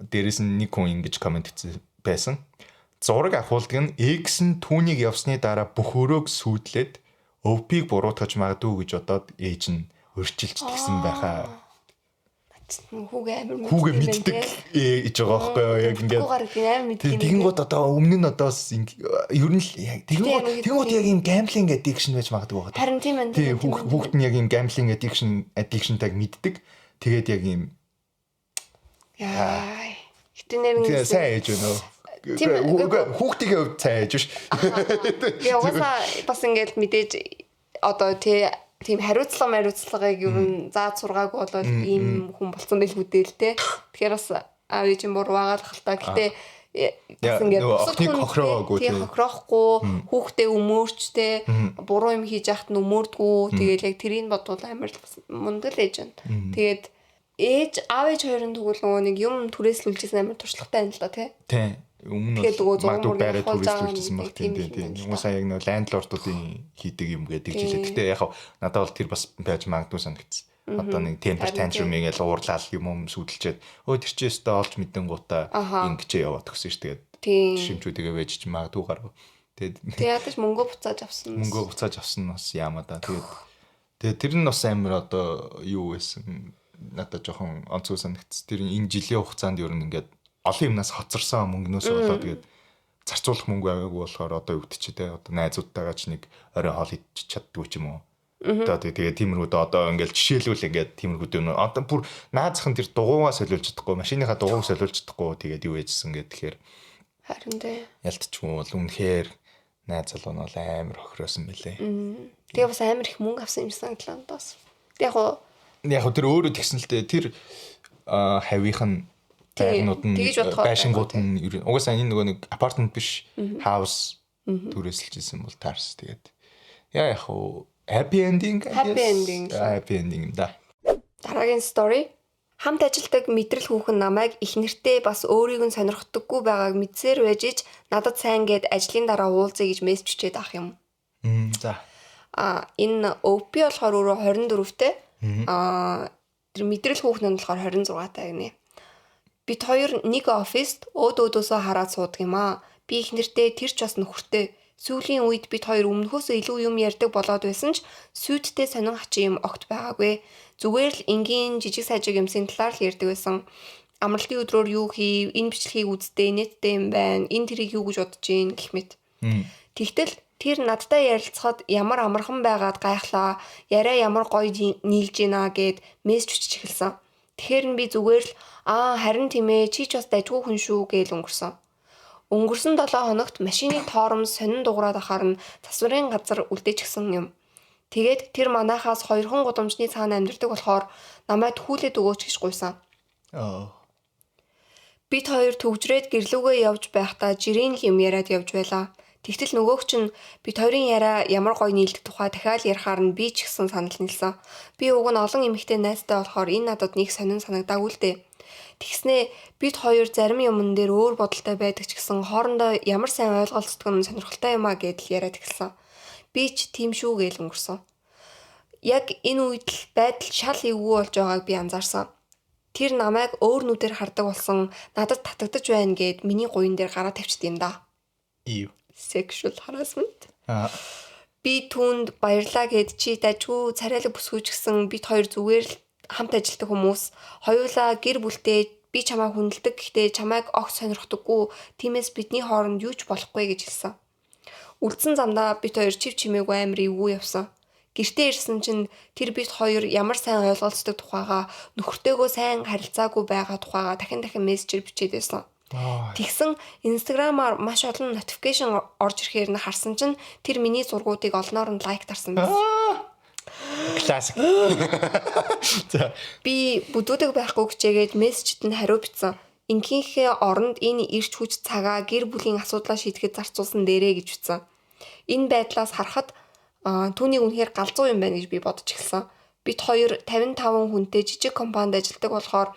Дээрээс нь нэг хүн ингэж комент хийсэн байсан. Зураг авахулдаг нь X нь түүнийг явсны дараа бүх өрөөг сүйдлээд өвпийг буруутгаж магадгүй гэж бодоод ээж нь өрчилж тэгсэн байхаа. Хүүгээ мэддэг ээж байгаа байхгүй юу? Яг ингээд. Тэгэнгүүт одоо өмнө нь одоо ер нь яг тэгэнгүүт яг юм gambling addiction байж магадгүй байгаа. Харин тийм ээ. Хүүхэд нь яг юм gambling addiction-тайг мэддэг. Тэгээд яг юм яа. Хитэнэр нэг сайн ээж өнөө. Хүүхдийн хувьд сайн ээж биш. Яваасаа бас ингээд мэдээж одоо тий тийм хариуцлагыг ер нь зааж сургаагүй болоод ийм хүн болсон байлгүй л те. Тэгэхээр бас аав ээж буруу байгаа л хальтаа. Гэтэ бас ингээд хохироохгүй хүүхдээ өмөрчтэй буруу юм хийж яхад нь өмөрдгүү. Тэгээд яг тэрийг бодвол амар мундаг л ээж байна. Тэгээд аав ээж хоёрын тэгвэл нөгөө нэг юм түрээслүүлжсэн амар туршлагатай байна л да тий. Тий. Өмнө нь магадгүй байраа түрээслүүлжсэн баг тийм. Уусаа яг нөгөө лендлордуудын хийдэг юм гэдэг жилээ. Гэтэ яг надад бол тэр бас байж магадгүй санагдсан. Одоо нэг темпер тантрумыг л уурлал юм сүдэлчээд тэр чи өстө олж мэдэн гутаа ингэчээ яваад төгсөн ш. Тэгээд шимчүүдгээ байж ч магадгүй гарав. Тэгээд ядаж мөнгө буцааж авсан нь бас яамаа да. Тэгээд тэр нь бас амар одоо юу байсан надад жоохон онцгой санагдсан. Тэр энэ жилийн хугацаанд ер нь ингээд олон юмнаас хоцорсон мөнгнөөс болоод тэгээд зарцуулах мөнгө аваагүй болохоор одоо өвдчихээ те. Одоо найзуудтайгаа ч нэг орой хоол идчих чаддгүй ч юм уу. Одоо тэгээ тиймэрхүүд одоо ингээл жишээлбэл ингээд тиймэрхүүд юм одоо бүр наазах нь тэр дугуугаа солиулж чадахгүй машиныхаа дугууг солиулж чадахгүй тэгээд юу яжсэн гэдэг тэгэхээр харин дээ ялтчгүй бол үнэхээр найз залуу нь бол амар хохироосон мөлий. Тэгээ бас амар их мөнгө авсан юм санагдлаа надаас. Яг тэр өөрөө тэгсэн л дээ тэр хавийнх нь байрнууд нь байшингууд нь угаасаа энэ нөгөө нэг апартмент биш хаус түрээсэлж исэн бол таарс тэгээд яг happy ending да. Дараагийн story. Хамт ажилдаг мэдрэл хүүхэн намайг их нэртэй бас өөрийг нь сонирхдаггүй байгааг мэдсээр байж ич надад сайн гээд ажлын дараа уулзъя гэж мессеж чичээд авах юм. За. Энэ OP болохоор өөрөө 24-тэй. Тэр мэдрэл хүүхэн нь болохоор 26-тай гинэ. Бид хоёр нэг оффист өөдөөсөө хараад суудаг юм аа. Би их нэртэй тэр ч бас нөхөртэй. Сүүлийн үед бид хоёр өмнөхөөс илүү юм ярьдаг болоод байсан ч сүйдтэй сонин хачин юм огт байгаагүй. Зүгээр л энгийн жижиг сажиг юмсын талаар л ярьдаг байсан. Амралтын өдрөөр юу хийв, энэ бичлэгийг үзтээ, нэттэй юм байна, энэ тэрийг юу гэж бодож гин гэх мэт. Тэгтэл тэр надтай ярилцахад ямар амархан байгаад гайхлаа, яриа ямар гоё нийлж гинэ гэд мессеж хүчиж эхэлсэн. Тэгэхээр би зүгээр л харин тийм ээ чи ч бас дайггүй хүн шүү гээл өнгөрсөн. Өнгөрсөн 7 хоногт машины тоормс сонин дуурайд ахаар нь засварын газар үлдээчихсэн юм. Тэгээд тэр манайхаас 2 гудамжны цаана амьдардаг болохоор намайг тхүүлээд өгөөч гэж гуйсан. Бид хоёр төвжрээд гэрлүүгээ явж байхдаа жирийн юм яриад явж байлаа. Тэгтэл нөгөөх чинь бид хоёрын яриа ямар гоё нийлдэг тухай дахиад ярихаар нь би ч гэсэн санал нийлсэн. Би уг нь олон эмэгтэй найзтай болохоор энэ надад нэг сонин санагдаагүй л дээ. Тэгснээ бид хоёр зарим юмн дээр өөр бодолтой байдаг ч гэсэн хоорондоо ямар сайн ойлголцдог нь сонирхолтой юм а гэдэл яриад эхэлсэн. Би ч тийм шүү гээл өнгөрсөн. Яг энэ үед л байдал шал эвгүй болж байгааг би анзаарсан. Тэр намайг өөр нүдээр хардаг болсон надад татагдаж байна гэд миний гуйн дээр гараа тавьчихд юм да. Sexual harassment. Би түүнд баярлаа гэд чи дажгүй царайлаг бүсгүйч гисэн бид хоёр зүгээр л хамт ажилладаг хүмүүс хоёулаа гэр бүлтэй би чамайг хүндэлдэг гэхдээ чамайг огт сонирхдаггүй тиймээс бидний хооронд юу ч болохгүй гэж хэлсэн. Үлдсэн замдаа бид хоёр чив чимээгүй амар эвгүй явсан. Гэртээ ирсэн чинь тэр бид хоёр ямар сайн ойлголцдог тухайгаа нөхөртөөгөө сайн харилцаагүй байгаа тухайгаа дахин мессежээр бичээд байсан. Тэгсэн Instagram-аар маш олон notification орж ирэхээр нь харсан чинь тэр миний зургуудыг олноор нь лайктарсан байсан. Классик. Би бүдүүдэг байхгүй гэчээгээд мессежд нь хариу бичсэн. Инхийнхээ оронд энэ ирч хүч цагаа гэр бүлийн асуудлаа шийдэхэд зарцуулсан дээрээ гэж бичсэн. Энэ байдлаас харахад түүний үнэхээр галзуу юм байна гэж би бодож эхэлсэн. Бид хоёр 55 хүнтэй жижиг компанид ажилладаг болохоор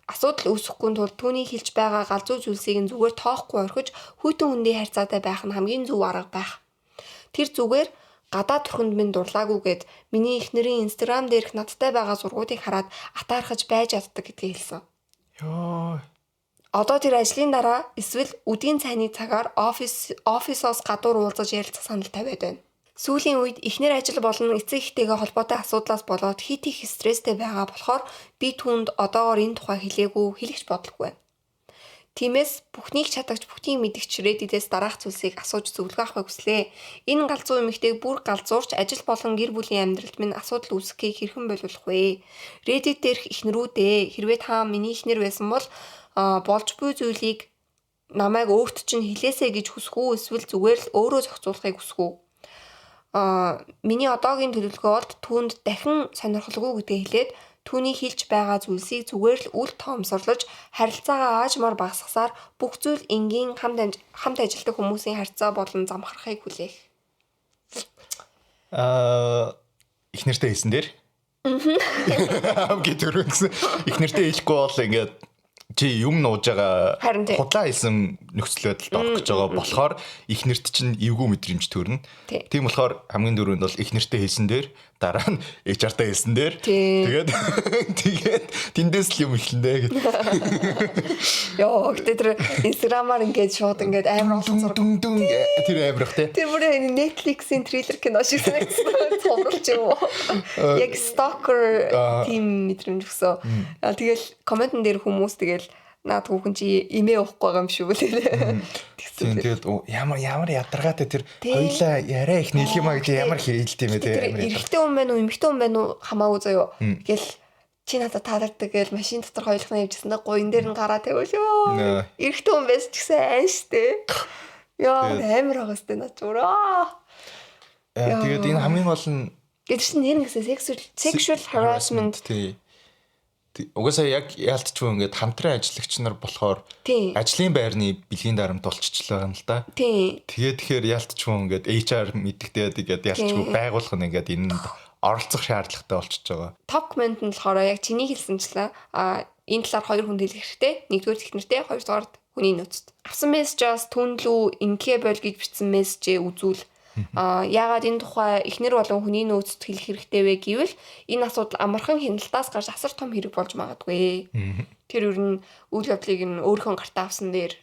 асуудал үүсэхгүй тул түүний хэлж байгаа галзуу зүйлсийг нь зүгээр тоохгүй орхиж хүйтэн хүндий харьцаатай байх нь хамгийн зөв арга байх. Тэр зүгээр гадаад төрхөнд минь дурлаагүйгээд миний эхнэрийн Instagram дээрх надтай байгаа зургуудыг хараад атаархаж байж чаддаг гэдгийг хэлсэн. Одоо тэр ажлын дараа эсвэл үдийн цайны цагаар офисоос гадуур уулзаж ярилцах санал тавиад байна. Сүүлийн үед эхнэр ажил болон эцэг эхтэйгээ холбоотой асуудлаас болоод хит их стресстэй байгаа болохоор би түүнд одоогоор энэ тухай хэлээгүй хэлэх бодлого байна. Тиймээс бүхнийг чадагч бүхнийг мэдгч Reddit-ээс дараах зүйлсийг асууж зөвлөгөө авахыг хүслээ. Энэ галзуу эмэгтэйг бүр галзуурч ажил болон гэр бүлийн амьдралд минь асуудал үүсгэхийг хэрхэн боловлох вэ? Reddit дээрх эхнэрүүдээ хэрвээ та миний эхнэр байсан бол болж буй зүйлийг намайг өөрт чинь хэлээсэй гэж хүсэх үү эсвэл зүгээр л өөрөө зохицуулахыг хүсэх үү? миний одоогийн төлөвлөгөө бол түүнд дахин сонирхолгүй гэдгээ хэлээд түүний хэлж байгаа зүйлсийг зүгээр л үл тоомсорлож харилцаагаа аажмаар багасгасаар бүх зүйл энгийн хамт ажилладаг хүмүүсийн харьцаа болон замхарахыг хүлээх. Их нэртэй хэлсэн дээр. Хамгийн түрүү гэсэн. Их нэртэй хэлэхгүй бол ингээд чи юм нууж байгаа худлаа хэлсэн нөхцөл байдалд орох гэж байгаа болохоор их нэрт чинь эвгүй мэдрэмж төрнө. Тийм болохоор хамгийн дөрөнд бол их нэртэй хэлсэн дээр дараа нь HR-тай хэлсэн дээр тэгээд тэндээс л юм эхэлнэ гэдэг. Йоо гэдэг тэр Instagram-аар ингээд шууд ингээд амар олон тэр амирх тий. Тэр бүр Netflix-ийн трейлер кино шиг санагдсан. Цомруулж юм уу? Яг stalker team мэдрэмж өгсөн. Тэгэл комментэн дээр хүмүүс тэгэл наад хүүхэн чи имээ уухгүй байгаа юм шүү лээ. Тийм тэгээд ямар ядаргаатай тэр хоёлаа яриа их нийлэх юм а гэж ямар хэлт юм бэ те. Эрэгтэй хүн байна уу, эмэгтэй хүн байна уу хамаагүй заяо. Гэл чи надад таалагдаг гээл машин дотор хоёулахна явжсэн да гоо энэ дээр нь гараа тавиул шүү. Эрэгтэй хүн байсан ч гэсэн айн штэ. Яа амар байгаа штэ наач өрөө. Тэгээд энэ хамгийн гол нь гэдэг чинь нэр нэгсээ sexual harassment тий. Угаасаа яг яалтчгүй ингээд хамтран ажиллагч нар болохоор ажлын байрны бэлгийн дарамт болчихлоо юм л да. Тэгээд тэгэхээр яалтчгүй ингээд HR мэддэгтэй тэгээд яалтчгүй байгуулах нь ингээд энэ оролцох шаардлагатай болчихж байгаа. Top comment нь болохоор яг чиний хэлсэнчлээ энэ талаар хоёр хүн хэлэх хэрэгтэй. Нэгдүгээр технэртэй, хоёрдугаар хүний нөөцт. Авсан мессежээс түнлүү ингээ боль гэж бичсэн мессежээ үзүүл. Яагаад энэ тухай эхнэр болон хүний нөөцт хэлэх хэрэгтэй вэ гэвэл энэ асуудал амархан хяналтаас гарч асар том хэрэг болж магадгүй. Тэр ер нь үйл явдлыг нь өөрийнхөө гартаа авсан дээр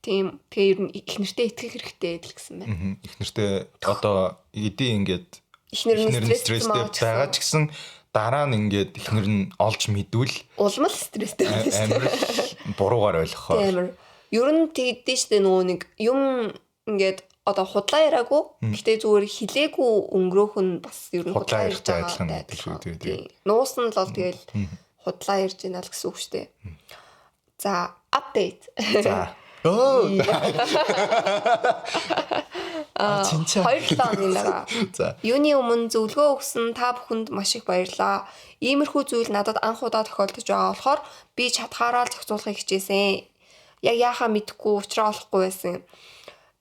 тийм тэр ер нь эхнэртэй итгэх хэрэгтэй гэсэн байна. Эхнэртэй одоо эдийн ингээд эхнэр нь стресстэй байгаа ч гэсэн дараа нь ингээд эхнэр нь олж мэдвэл улмал стресстэй амар буруугаар ойлгохоо. Тийм. Ер нь тэгдэж штэ нөгөө нэг юм ингээд одоо худлаа яриаггүй. Гэтэ зүгээр хилээгүй өнгөрөөх нь бас ер нь худлаа ярьж байгаа юм. Нуусан л бол тэгэл худлаа ярьж байна л гэсэн үг шүү дээ. За, update. За. Хоёрлоо оны дараа. Юуны өмнө зөвлөгөө өгсөн та бүхэнд маш их баярлалаа. Иймэрхүү зүйл надад анх удаа тохиолдож байгаа болохоор би чадхаараа л зохицуулахыг хичээсэн. Яг яахаа мэдэхгүй уучраа олохгүй байсан.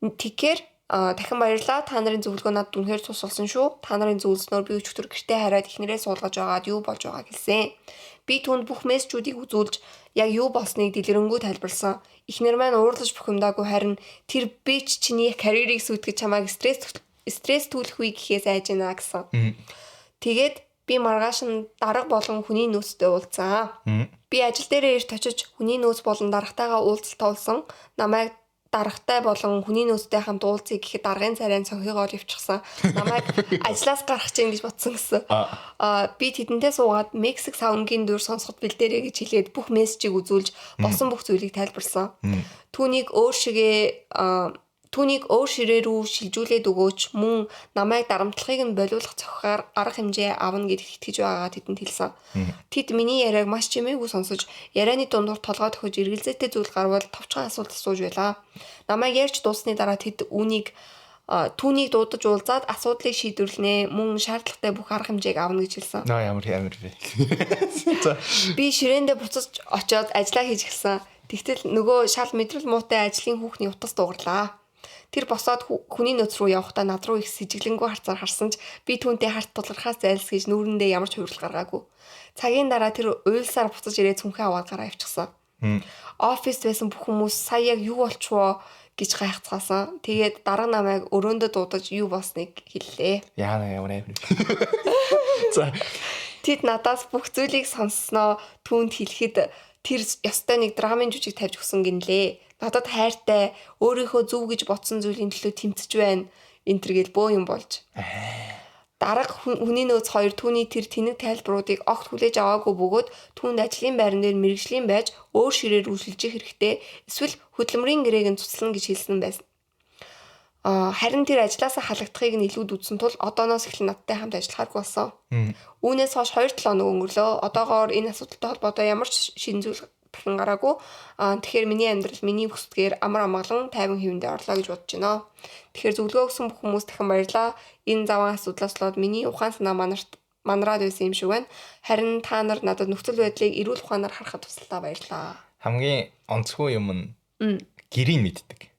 Тэгэхээр дахин баярлалаа. Та нарын зөвлөгөө надад үнэхээр цус болсон шүү. Та нарын зөвлөснөөр би өчигдөр гэртээ хараад эхнэрээ суулгаж байгаад юу болж байгааг хэлсэн. Би түүнд бүх мессежүүдийг үзүүлж яг юу болсныг дэлгэрэнгүй тайлбарласан. Эхнэр маань уурлаж бухимдаагүй харин тэр бич чиний карьерийг сүйтгэж чамайг стресс түлхэхүй гэхээс айж байна гэсэн. Тэгээд би маргааш нь дарга болон хүний нөөцтэй уулзсан. Би ажил дээрээ ирж очиж хүний нөөц болон даргатайгаа уулзалтаа болсон. Намайг даргатай болон хүний нөөцтэй хамт уулзъя гэхэд даргын царайн цонхыгоо явчихсан. Намайг ажлаас гаргах чинь гэж бодсон гэсэн. Би тэдэнтэй суугаад Мексик саунгийн дүр сонсоход бэлдээрэй гэж хэлээд бүх мессежийг үзүүлж болсон бүх зүйлийг тайлбарласан. Түүнийг өөр ширээ рүү шилжүүлээд өгөөч мөн намайг дарамтлахыг нь болиулах цохихаар арга хэмжээ авна гэдэгт итгэж байгаагаа тэдэнд хэлсэн. Тэд миний яриаг маш чимээгүй сонсож ярианы дундуур толгой төхөж эргэлзээтэй зүйл гарвал товчхон асуулт асууж байлаа. Намайг ярьж дууссаны дараа тэд түүнийг дуудаж уулзаад асуудлыг шийдвэрлэнэ мөн шаардлагатай бүх арга хэмжээг авна гэж хэлсэн. Ямар бэ. Би ширээндээ буцаж очиод ажиллаа хийж эхэлсэн. Тэгтэл нөгөө шал мэдрэл муутай ажлын хүүхний утас дуугарлаа. Тэр босоод хүний нөөц рүү явахдаа над руу их сэжиглэнгүй харцаар харсан ч би түүнтэй харт тулгархаас зайлсхийж нүүрэндээ ямар ч хувирлал гаргаагүй. Цагийн дараа тэр уйлсаар буцаж ирээд цүнхээ аваад гараа авчихсан. Оффист байсан бүх хүмүүс сая яг юу болчихвоо гэж гайхацгаасан. Тэгээд дараа намайг өрөөндөө дуудаж юу болсныг хэллээ. Ямар. За. Тэд надаас бүх зүйлийг сонссноо түүнд хэлэхэд тэр ёстой нэг драмын жүжиг тавьж өгсөн гинлээ. Надад хайртай өөрийнхөө зөв гэж бодсон зүйлийн төлөө тэмцэж байна. Энтэр гэл бөө юм болж. Дарга хүний нөөц хоёр түүний тэр тэнэг тайлбаруудыг огт хүлээж аваагүй бөгөөд түүнд ажлын байран дээр мэргэжлийн байж өөр ширээр үйлчилжих хэрэгтэй. Эсвэл хөдөлмөрийн гэрээг нь цуцлана гэж хэлсэн байсан. Харин тэр ажлаасаа халагдахыг нь илүүд үзсэн тул одооноос эхлэн надтай хамт ажиллахааргүй болсон. Үүнээс хойш 2-7 хоног өнгөрлөө. Одоогоор энэ асуудалтай холбоотой ямар ч шинэ зүйл дахин гараагүй. Тэгэхээр миний амьдрал миний хүсдгээр амар амгалан тайван хэвэндээ орлоо гэж бодож байна. Тэгэхээр зөвлөгөө өгсөн бүх хүмүүс дахин баярлалаа. Энэ заван асуудлаас болоод миний ухаан санаа манараад байсан юм шиг байна. Харин та нар надад нөхцөл байдлыг эрүүл ухаанаар харахад туслалаа, баярлалаа. Хамгийн онцгүй юм нь гэрийг мэддэг.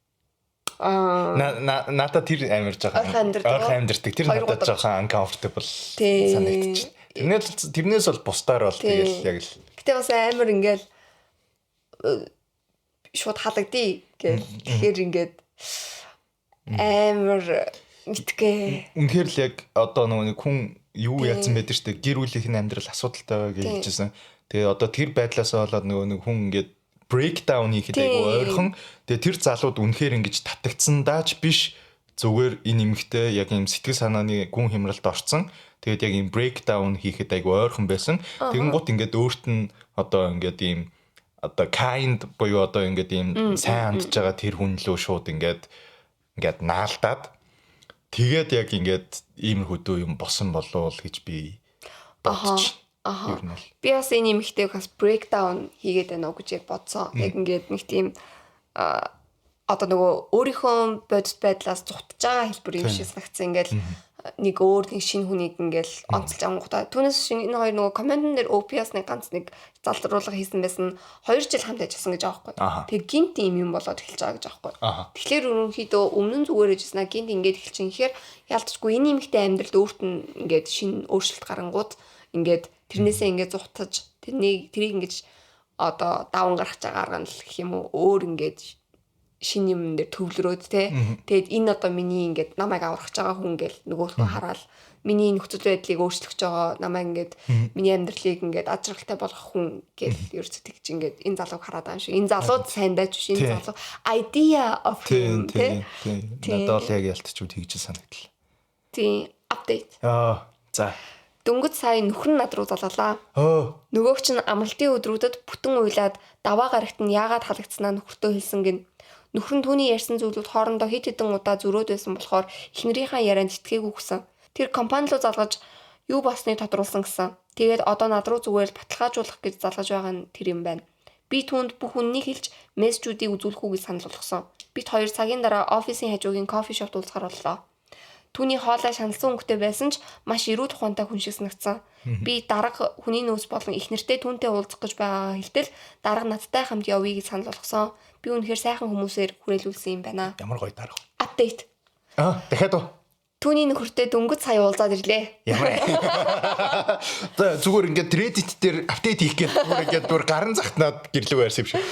Надад тэр амар жоохон ойрхон амьдэрдэг. Тэр надад жоохон uncomfortable санагдчих. Тэрнээс бол бусдаар бол тэгэл яг л. Гэтэ бас амар ингээл шууд халагдъя гэхээр ингээд амар мэдгээ. Үнэхээр л яг одоо нэг хүн юу яатсан байдаг штэ, гэр бүлийнх нь амьдрал асуудалтай байгаа гэж хэлжсэн. Тэгээ одоо тэр байдлаасаа болоод нэг хүн ингээд breakdown хийхэд айгүй ойрхон. Тэгээ тэр залууд үнэхээр ингэж татагдсан дааж биш, зүгээр энэ эмэгтэй яг юм сэтгэл санааны гүн хямралд орцсон. Тэгээд яг юм breakdown хийхэд айгүй ойрхон байсан. Тэгэн гут ингээд өөрт нь одоо ингээд ийм одоо kind буюу одоо ингээд ийм сайн хандж байгаа тэр хүн лөө шууд ингээд наалдаад тэгээд яг ингээд иймэрхүү юм босон болов гэж би бодчих. Би бас энэ эмэгтэйг бас breakdown хийгээд байна уу гэж яг бодсон. Яг ингээд нэг тийм одоо нөгөө өөрийнхөө бодит байдлаас зутж байгаа хэлбэр юм шиг санагдсан. Ингээд нэг өөр нэг шинэ хүнийг ингээл онцолж ангуудаа. Түүнээс шинэ энэ хоёр нөгөө комментэн дээр OPS нэг ганц нэг залруулга хийсэн байсан. 2 жил хамт ажилласан гэж аахгүй. Тэгээ гинт юм болоод эхэлж байгаа гэж аахгүй. Тэгэхээр ерөнхийдөө өмнө нь зүгээр ажилласнаа гинт ингээд эхэлж инхээр ялцчгүй энэ эмэгтэй амьдралд өөрт нь ингээд шинэ өөрчлөлт гарангууд ингээд тэрнээсээ ингээд зутаж тэрийг ингээд одоо даван гаргаж байгаа арга нь л гэх юм уу өөр ингээд шинэ юм дээр төвлөрөөд те. Тэгэд энэ одоо миний ингээд намайг аврах байгаа хүн гэл нөгөөхөө хараад миний нөхцөл байдлыг өөрчлөх байгаа намайг ингээд миний амьдралыг ингээд ажралтай болгох хүн гэл ерөөсөө тэгж ингээд энэ залууг хараад байгаа юм шиг. Энэ залууд сайн дайч биш, энэ залуу idea of him те. Надад л яг ялтчгүй тэгж санагдлаа. Тийм апдейт. За. Дөнгөж сая нөхөр нь над руу залгалаа. Нөгөөх чинь амралтын өдрүүдэд бүтэн уйлаад даваа гарагт нь яагаад халагдсанаа нөхөртөө хэлсэн гин. Нөхөр нь түүний ярьсан зүйлүүд хоорондоо хэд хэдэн удаа зөрөөд байсан болохоор эхнэрийнхээ ярианд итгээгүй гэсэн. Тэр компани руу залгаж юу болсныг тодруулсан гэсэн. Тэгээд одоо над руу зүгээр л баталгаажуулах гэж залгаж байгаа нь тэр юм байна. Би түүнд бүх үннийг хэлж мессежүүдийг үзүүлэхгүй гэж санал болгосон. Бид 2 цагийн дараа офисын хажуугийн кофе шопт уулзахаар боллоо. Түүний хоолой шаналсан өнгөтэй байсан ч маш эрүүл ухаантай хүн шиг санагдсан. Би дарга хүний нөөц болон их нэртэй түүнтэй уулзах гэж байгаа хэлтэл дарга надтай хамт явъя гэж санал болгосон. Би үнэхээр сайхан хүмүүсээр хүрээлүүлсэн юм байна. Ямар гоё дарга. Апдейт. Дахиад уу. Түүний нөхөртэй дөнгөж сая уулзаад ирлээ. Ямар. Зүгээр ингээд Reddit дээр апдейт хийх гэдэг зүгээр гарын захтнаад гэрлүү ярьсан юм шиг.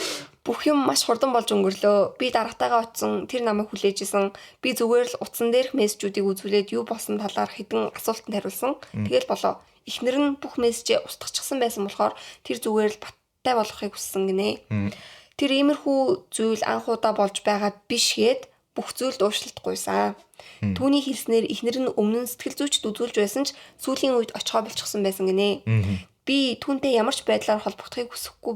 Бүх юм маш хурдан болж өнгөрлөө. Би даргатайгаа очсон. Тэр намайг хүлээжсэн. Би зүгээр л утсан дээрх мессежүүдийг үзүүлээд юу болсон талаар хэдэн асуултанд хариулсан. Тэгэл болоо. Эхнэр нь бүх мессежээ устгахчихсан байсан болохоор тэр зүгээр л баттай болохыг хүссэн гинэ. Тэр иймэрхүү зүйл анхудаа болж байгаа биш гээд бүх зүйлд уушлалтгүйсэн. Түүний хэлснээр эхнэр нь өмнө нь сэтгэл зүйчд үзүүлж байсан ч сүүлийн үед очихоо болчихсон байсан гинэ. Би түүнтэй ямар ч байдлаар холбогдохыг хүсэхгүй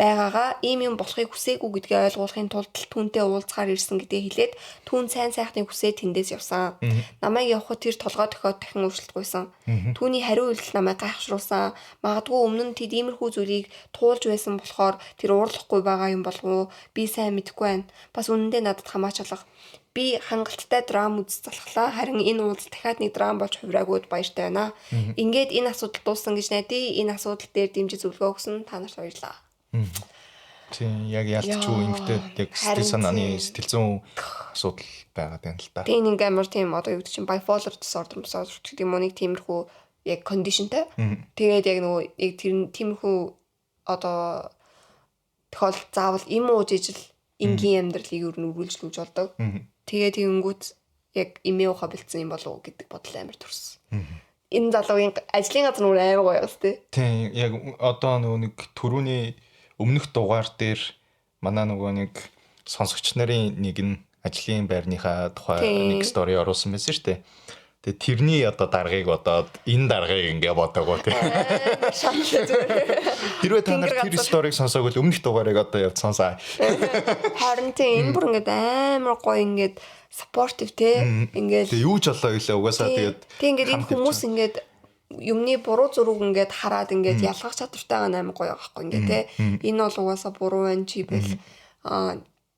байгаагаа ийм юм болохыг хүсээгүй гэдгээ ойлгуулахын тулд түүнтэй уулзахаар ирсэн гэдгээ хэлээд түүн сайн сайхныг хүсээд тэндээс явсан. Намайг явхад тэр толгой дохиод дахин уушлалтгүйсэн. Түүний хариу үйлдэл намайг гайхшруулсан. Магадгүй өмнө нь тэд иймэрхүү зүйлийг туулж байсан болохоор тэр уурлахгүй байгаа юм болов уу? Би сайн мэдэхгүй байна. Бас үнэндээ надад хамаач алга. Би хангалттай драм үз залхлаа. Харин энэ уулз дахиад нэг драм болж хувираагүйд баяртай байна. Ингээд энэ асуудал дууссан гэж найдаа. Энэ асуудал дээр дэмжиж зөвлөгөө өгсөн та нарт баярлалаа. Тийм яг ялцчгүй юмхтэй яг сэтгэл санааны сэтгэл зүйн асуудал байгаад байна л да. Тийм нэг амар тийм одоо юу гэдэг чинь bipolar disorder гэдэг юм уу нэг тиймэрхүү яг conditionтэй. Тэгээд яг нөгөө яг тэр тиймэрхүү одоо тохиол заавал им ууж ижил энгийн амьдралыг ер нь үргэлжлүүлж болдог. Тэгээд тэгэнгүүт яг имээ ухаа бэлдсэн юм болов уу гэдэг бодол амар төрсөн. Энэ залуугийн ажлын газар нүр амар гоё юмстэй. Тийм яг одоо нөгөө нэг түрүүний өмнөх дугаар дээр манай нөгөө нэг сонсогч нарын нэг нь ажлын байрныхаа тухай нэг стори оруулсан байсан шүү дээ. Тэгээ тэрний одоо даргаыг бодоод энэ даргаыг ингээ бодоагүй тийм. Хэрвээ та нар тэр сторийг сонсоогүй өмнөх дугаарыг одоо явж сонсоо. Харин тийм энэ бүр ингээд амар гоё ингээд supportive те ингээд тэгээ юу ч болоо гэлээ угаасаа тэгээд тийм ингээд энэ хүмүүс ингээд юмны буруу зураг ингээд хараад ингээд ялгах чадвартай байгаа амар гоё байхгүй ингээд те энэ бол угаасаа буруу байна чи бэл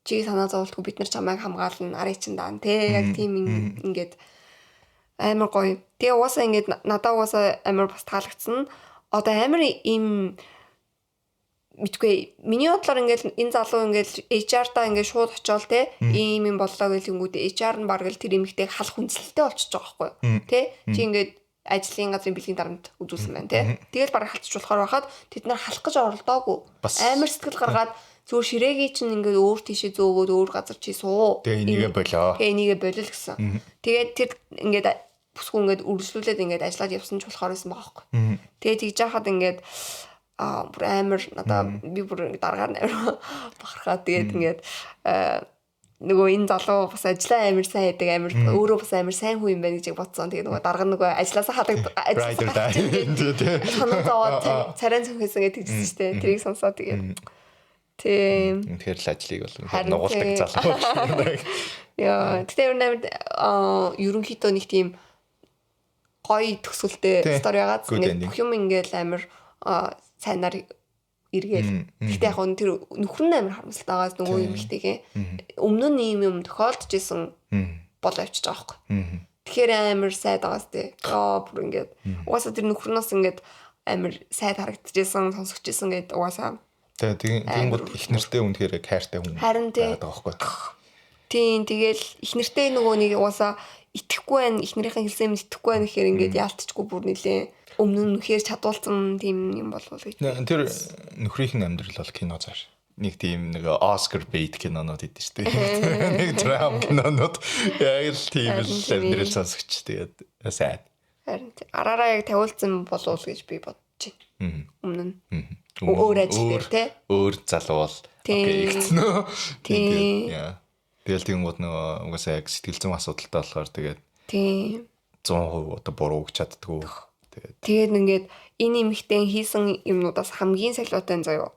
чи санаа зовлтгүй бид нар чамайг хамгаална ари чин даан те яг тийм ингээд амар гоё. Тэгээ угаасаа ингээд надаа угаасаа амар бас таалагдсан. Одоо амар им мэдгүй миний бодлоор ингээд энэ залуу ингээд HR-таа ингээд шууд очиол те ийм юм боллоо гэлэнгүүд HR нь баг л тэр эмэгтэйг халах хүнсэлтэй болчихж байгаа байхгүй юу те чи ингээд ажлын газрын бэлгийн дарамт үзүүлсэн байна те тэгэл баг халчих болохоор байхад тэд нар халах гэж оролдоогүй амар сэтгэл гаргаад зүгээр ширээгийн чинь ингээд өөр тийшээ зөөгөөд өөр газар чи суу тэгээ энийгээ болоо энийгээ болол гэсэн тэгээд тэр ингээд бүсгүй ингээд үргэлжлүүлээд ингээд ажиллаад явсан ч болохоор байсан байгаа байхгүй тэгээд тэгж яхад ингээд бүр амар надаа би бүр дараагаар амар бахархаад тэгээд ингээд нөгөө энэ залуу бас ажиллаа амар сайн хийдэг амар өөрөө бас амар сайн хүн юм байна гэж бодсон. Тэгээд нөгөө дарга нөгөө ажилласаа санаа зовоод царайн цонхосон гэж тэгжсэн шүү дээ. Тэрийг сонсоод тэгээд тийм тэгэхээр л ажлыг бол нугуулдаг залуу. Яа, тэгээд ерөнхийдөө нэг тийм гоё төсөлтэй стори ягаад бүх юм ингээл амар сайнаар эргээл. Гэхдээ яг нь тэр нөхөр нь амар харамсалтай байгаас нөгөө юм ихтэйгээ өмнө нь ийм юм тохиолдож исэн бол авчиж байгаа байхгүй. Тэгэхээр амар сайд байгаас тээ. Бүр ингээд угаасаа тэр нөхрнөөс ингээд амар сайд харагдчихсан, сонсогчсэн гэдэг угаасаа. Тийм гол их нэртэй үнэхээр хайртай хүн байгаа байхгүй. Тийм тэгэл их нэртэй нөгөө нэг угаасаа итгэхгүй байх, их нэрийн хэлсэн юм итгэхгүй байх гэхээр ингээд яалтчгүй бүр нилээ. Өмнө нь нөхөр чадуулсан тийм юм болов гэж. Тэр нөхрийн амьдрал бол кино цааш. Нэг тийм нэг Оскар бейт кинонууд идэв шүү дээ. Нэг драм кинонууд яг л тийм л амьдрал сонсогч тэгээд сайд. Харин араараа яг тавиулсан болов гэж би бодож байна. Өмнө нь. Өөр ажил дээр те. Өөр залуу бол окей гэцнөө. Тийм. Тэгэл тийм нөгөө угаасаа яг сэтгэл зүйн асуудалтай болохоор тэгээд тийм 100% одоо буруу гэж чаддгүй. Тэгээд ингээд энэ эмэгтэй хийсэн юмнуудаас хамгийн солиотой заяо.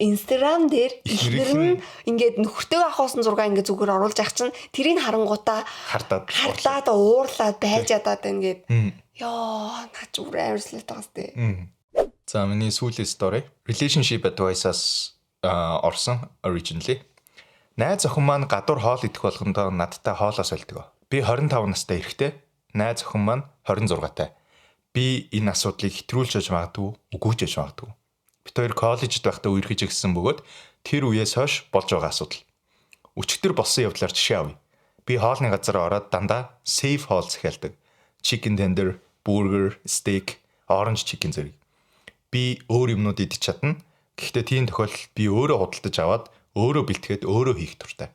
Instagram дээр ихнэр нь ингээд нөхөртөө авахсан зураг ингээд зүгээр оруулж явах чинь тэрийг харангуудаа хардаад уурлаад байж ядаад ингээд ёо наач бүр амарслаад байгаа сте. За миний сүүлийн story relationship advice-аас орсон originally. Найз охин маань гадуур хоол идэх болгондоо надтай хоолоо сольдог. Би 25 настай эрэгтэй. Найз охин маань 26-тай. Би энэ асуудлыг хэтрүүлж аж магадгүй, үгүй ч аж магадгүй. Бид хоёр коллежид байхдаа үерхэж ирсэн бөгөөд тэр үеэс хойш болж байгаа асуудал. Өчигдөр болсон явдлаар жишээ авъя. Би хоолны газар ороод дандаа safe хоол захиалдаг. Chicken tender, burger, steak, orange chicken зэрэг. Би өөр юмнууд идэж чадна. Гэхдээ тийм тохиолдолд би өөрөө худалдаж аваад өөрөө бэлтгээд өөрөө хийх туртай.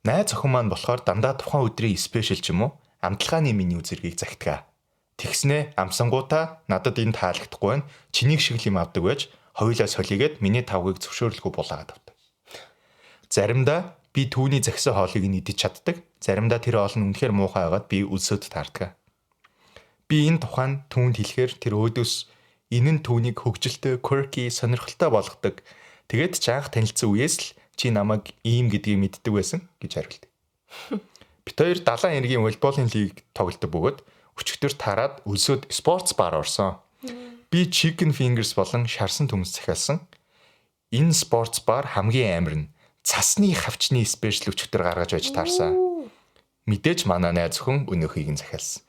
Найз охин маань болохоор дандаа тухайн өдрийн спешиал ч юм уу амтлагааны меню зэргийг захидаг. Тэгснэ амсангуудаа надад энэ таалагдахгүй байна. Чинийг шиг л юм авдаг байж хоёулаа солигээд миний тавгийг зөвшөөрлгүй булаагаад авдаг. Заримдаа би түүний захисан хоолыг нь идэж чаддаг. Заримдаа тэр хоол нь үнэхээр муухай байгаад би үлсөд таардаг. Би энэ тухайн түүнд хэлэхээр тэр өөдөөс энэ нь түүнийг хөгжилтэй, quirky, сонирхолтой болгодог. Тэгээд чанх танилцсан үеэс л чи намайг ийм гэдгийг мэддэг байсан гэж хариулдаг. Бид хоёр далайн эргийн волейболын лиг тоглодог бөгөөд өчигдөр тараад өлсөд спортс бар орсон. Би chicken fingers болон шарсан төмөс захиалсан. Энэ спортс бар хамгийн амар нь цасны хавчны спешиал өчигдөр гаргаж байж таарсан. Мэдээж манай найз охин өнөөхийг нь захиалсан.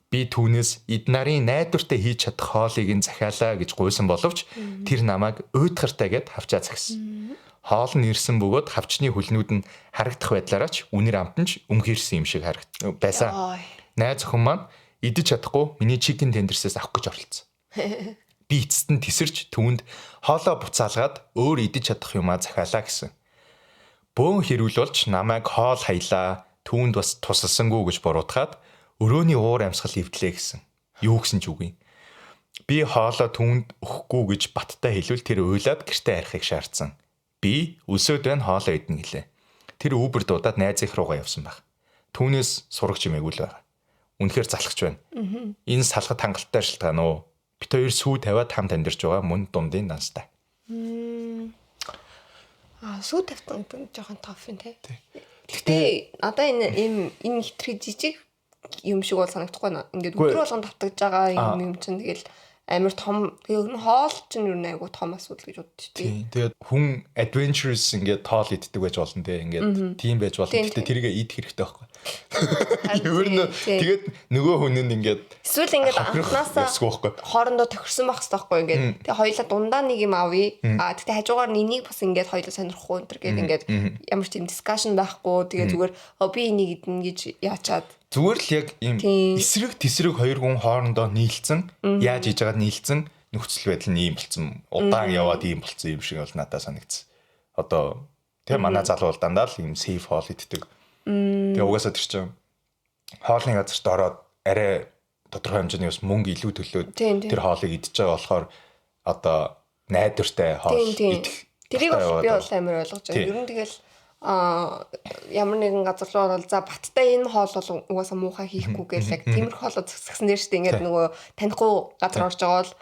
Би түүнээс эд нарын найдвартай хийж чадах хоолыг нь захиалаа гэж гуйсан боловч тэр намайг уйдгартай гэд хавчаа захисан. Хоол нь ирсэн бөгөөд хавчны хөлнүүд нь харагдах байдлаараач үнэр амтанч өмхирсэн юм шиг байсан. Найз охин маань идэж чадахгүй миний chicken tenders-ээс авах гэж оролцсон. Би эцэст нь тесэрч түүнд хоолоо буцаалгаад өөр идэж чадах юмаа захиалаа гэсэн. Бөөн хэрүүл болж намайг хоол хаялаа, түүнд бас тусалсангүй гэж буруутгаад өрөөний уур амьсгал эвдлээ гэсэн. Юу гэсэн ч үгүй. Би хоолоо түүнд өгөхгүй гэж баттай хэлвэл тэр уйлаад гэртээ арихыг шаардсан. Би өсөөд байна хоолоо идэнэ гэлээ. Тэр Uber дуудаад найз их руугаа явсан баг. Түүнээс сурагч юмээгүй л байгаа. Үнэхээр залхаж байна. Энэ салхад хангалттай шалтгаан уу? Бид хоёр сүү тавиад хамт амьдарч байгаа мөн дундын данстай. Сүү тавьсан жоохон тоф юм те. Гэхдээ надаа энэ хитрхи жижиг юм шиг бол санагдахгүй байна. Ингээд өдөр болгон давтагдж байгаа юм чинь тэгэл амар том тэгээ хоол чинь юу нэг айгу том асуудал гэж бодчих тий. Тэгээд хүн adventurous ингээд тоол иддэг байж болно те. Ингээд тийм байж болно. Гэтэ тэрийгэ идэх хэрэгтэй байхгүй. Ер нь тэгээд нөгөө хүн нь ингээд эсвэл ингээд анханасаа хоорондоо тохирсон байх хэрэгтэй байхгүй ингээд тэгээ хоёулаа дундаа нэг юм авъя. Тэгтээ хажуугаар нь энийг бас ингээд хоёулаа сонирхгүй өнтер гэдэг ингээд ямар ч тийм discussion байхгүй. Тэгээ зүгээр би энийг идэнэ гэж яачаад зүгээр л яг ийм эсрэг тесрэг хоёр хүн хоорондоо нийлцэн яаж хийж байгаад нийлцэн нөхцөл байдал нь ийм болсон удаан яваад ийм болсон юм шиг бол надад санагдсан. Одоо тэгээ манай залуу бол дандаа л ийм safe хоол иддэг. Тэгээ угаасаа тэр чинь хоолны газарт ороод арай тодорхой хэмжээний бас мөнгө илүү төлөөд тэр хоолыг идчихэж байгаа болохоор одоо найдвартай хоол идэх. Тэрийг бол би бол амар ойлгож байна. Ер нь тэгэл ямар нэгэн газар руу орвол за баттай энэ хоол бол угаасаа муухай хийхгүй гэл яг тиймэрхүү хоолоо зөксгсөн дээр шүү дээ. Ингээд нөгөө танихгүй газар орж байгаа бол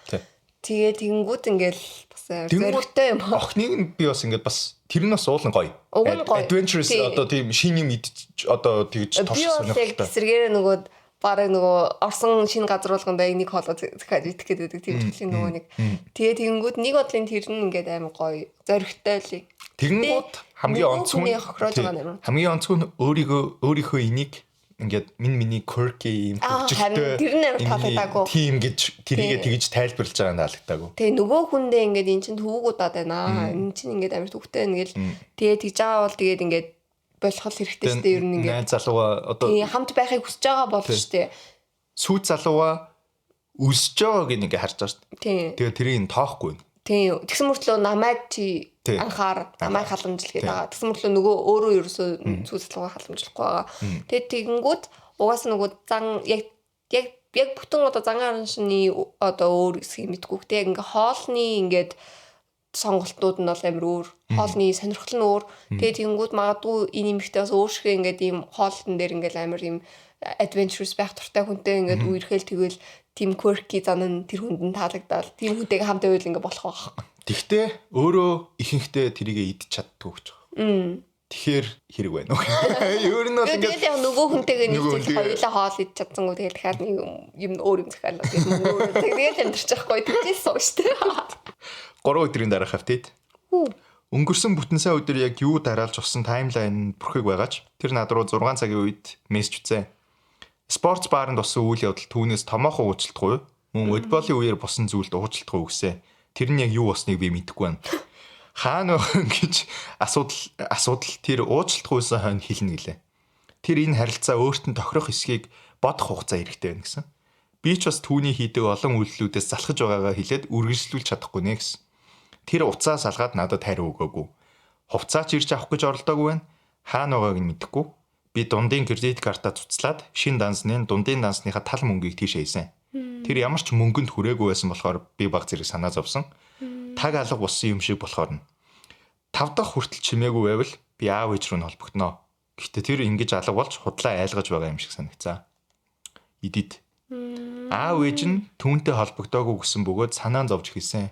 тэгээ тэгэнгүүт ингээл бас зоригтой юм. Охныг нь би бас ингээд бас тэр нь бас уулын гоё. Adventurous одоо тийм шин юм идэж одоо тэгж товч сонирхолтой. Би бас сэргээрээ нөгөө бараг нөгөө орсон шинэ газар болгондоо нэг хоолоо захиад идэх гэдэг тийм төрлийн нөгөө нэг. Тэгээ тэгэнгүүт нэг бодлын тэр нь ингээд амар гоё зоригтой л. Тэгэнгүүт хамгийн онцгой нь өөрийнхөө энийг ингээд миний quirky юм хөвчтэй тэр нь амар таалагдаагүй. Тийм гэж тэрийгэ тэгж тайлбарлаж байгаа таалагдаагүй. Тэгээ нөгөө хүндээ ингээд эн чинь төвөг удаад байна. Эн чинь ингээд амар төвхтэй байна гэл тэгээ тэгж байгаа бол тэгээд ингээд болох хэрэгтэй шүү дээ ер нь ингээд. Найз залууга одоо хамт байхыг хүсэж байгаа бол шүү дээ. Сүү залууга үсэж байгааг ингээд харж байгаа шүү дээ. Тэгээ тэрийг тоохгүй. Тийм. Тэгсэн мөртлөө намайг чи анхаар намайг халамжлах гэдэг байгаа. Тэгсэн мөртлөө нөгөө өөрөө ерөөсөө цуцлгаа халамжлахгүй байгаа. Тэгээд тэгэнгүүт угаасаа нөгөө зан яг бүтэн одоо зангаарын шины одоо өөр хэсгийг мэдгүй. Тэг яг ингээ хоолны ингээд сонголтууд нь бол амар өөр. Хоолны сонирхол нь өөр. Тэгээд тэгэнгүүт магадгүй энэ юмхтэй бас өөр шиг ингээд ийм хоолтон дээр ингээд амар ийм adventurous байх туртай хүнтэй ингээд үерхэл тэгэл team quirky зан нь тэр хүнд нь таалагдаад team хүнтэйгээ хамт байвал ингээ болох байх. Тэгтээ өөрөө ихэнхдээ тэрийгэ идчих чаддгүй гэж байгаа. Тэгэхээр хэрэг байна уу? Өөр нь бол ингээ тэгэл нөгөө хүнтэйгээ нийлж хоёулаа хоол идчих чадсангүй тэгэл дахиад нэг юм өөр юм захиалаад тэгэл амьдэрч байхгүй тэгээс сууж штэ. 3 өдрийн дараах хавтад. Өнгөрсөн бүтэн сая өдөр яг юу дараалж усан таймлайн бүрхэг байгаач. Тэр над руу 6 цагийн үед мессеж үзээ. Спортс бааранд болсон үйл явдал түүнээс томоохон уучлалтгүй. Мөн волейболын үеэр босон зүйлд уучлалтгүй өгсөө. Тэр нь яг юу болсныг би мэдэхгүй байна. Хаана байх гэж асуудал тэр уучлалтгүйсэн хойно хэлнэ гэлээ. Тэр энэ харилцаа өөрт нь тохирох эсхийг бодох хугацаа хэрэгтэй байна гэсэн. Би ч бас түүний хийдэг олон үйлдэлүүдээс залхаж байгаагаа хэлээд үргэлжлүүлж чадахгүй нэ гэсэн. Тэр уцаа салгаад надад хариу өгөөгүй. Хувцаач ирж авах гэж оролдоогүй байна. Хаана байгааг нь мэдэхгүй. Би дундын кредит картаа цуцлаад шин дансны дундын дансныхаа тал мөнгийг тийшээ хийсэн. Тэр ямар ч мөнгөнд хүрээгүй байсан болохоор би баг зэрэг санаа зовсон. Таг алга болсон юм шиг болохоор 5 дахь хүртэл чимээгүй байвал би аав ээж рүү нь холбогдноо. Гэхдээ тэр ингэж алга болж худлаа айлгаж байгаа юм шиг санагцаа. Эдит. Аав ээж нь түүнтэй холбогдоогүй гэсэн бөгөөд санаа зовж хэлсэн.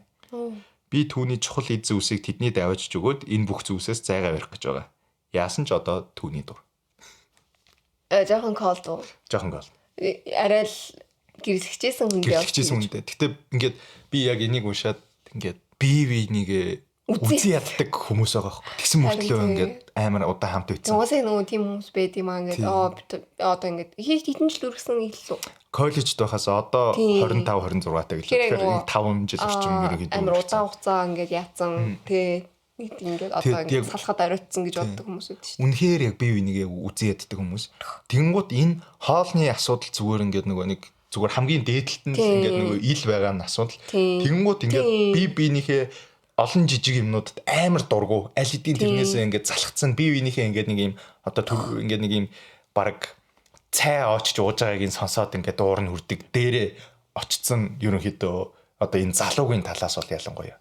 Би түүний чухал эд зүйлсийг тэдний даваачж өгөөд энэ бүх зүйлсээс зайгаа барих гэж байгаа. Яасан ч одоо түүний дур. Жохон колд. Жохон колд. Арай л гэрэлхчихсэн хүн дээ. Гэрэлхчихсэн хүн дээ. Гэтэ ингээд би яг энийг уншаад ингээд бивэнийг үзий яддаг хүмүүс байгаа байхгүй. Тэгсэн мөртлөө ингээд амар удаан хамт үйцэн. Угаасаа нөгөө тийм хүмүүс байд юм аа ингээд одоо ингээд хитэн жил үргэсэн хэлсэн. Коллежд байхаас одоо 25 26 таг л. Тэгэхээр 5 жил орчим ерөөг амар удаан хугацаа ингээд яатсан. Тэгээ ингээд одоо ингээд салахад оройтсан гэж боддог хүмүүс үүд шүү дээ. Үнэхээр яг бие биенийгээ үзий яддаг хүмүүс. Тэнгууд энэ хоолны асуудал зүгээр ингээд нөгөө нэг зүгээр хамгийн дээдлэлт нь ингээд нөгөө ил байгаа нь асуудал. Тэнгууд ингээд бие биенийхээ олон жижиг юмнуудад амар дургу аль хэдийн тэрнээсээ ингээд залхацсан бие биенийхээ ингээд нэг юм одоо ингээд нэг юм баг цай оочж ууж байгааг нь сонсоод ингээд дуур нь хүрдэг дээрээ очсон ерөнхийдөө одоо энэ залуугийн талаас бол ялангуяа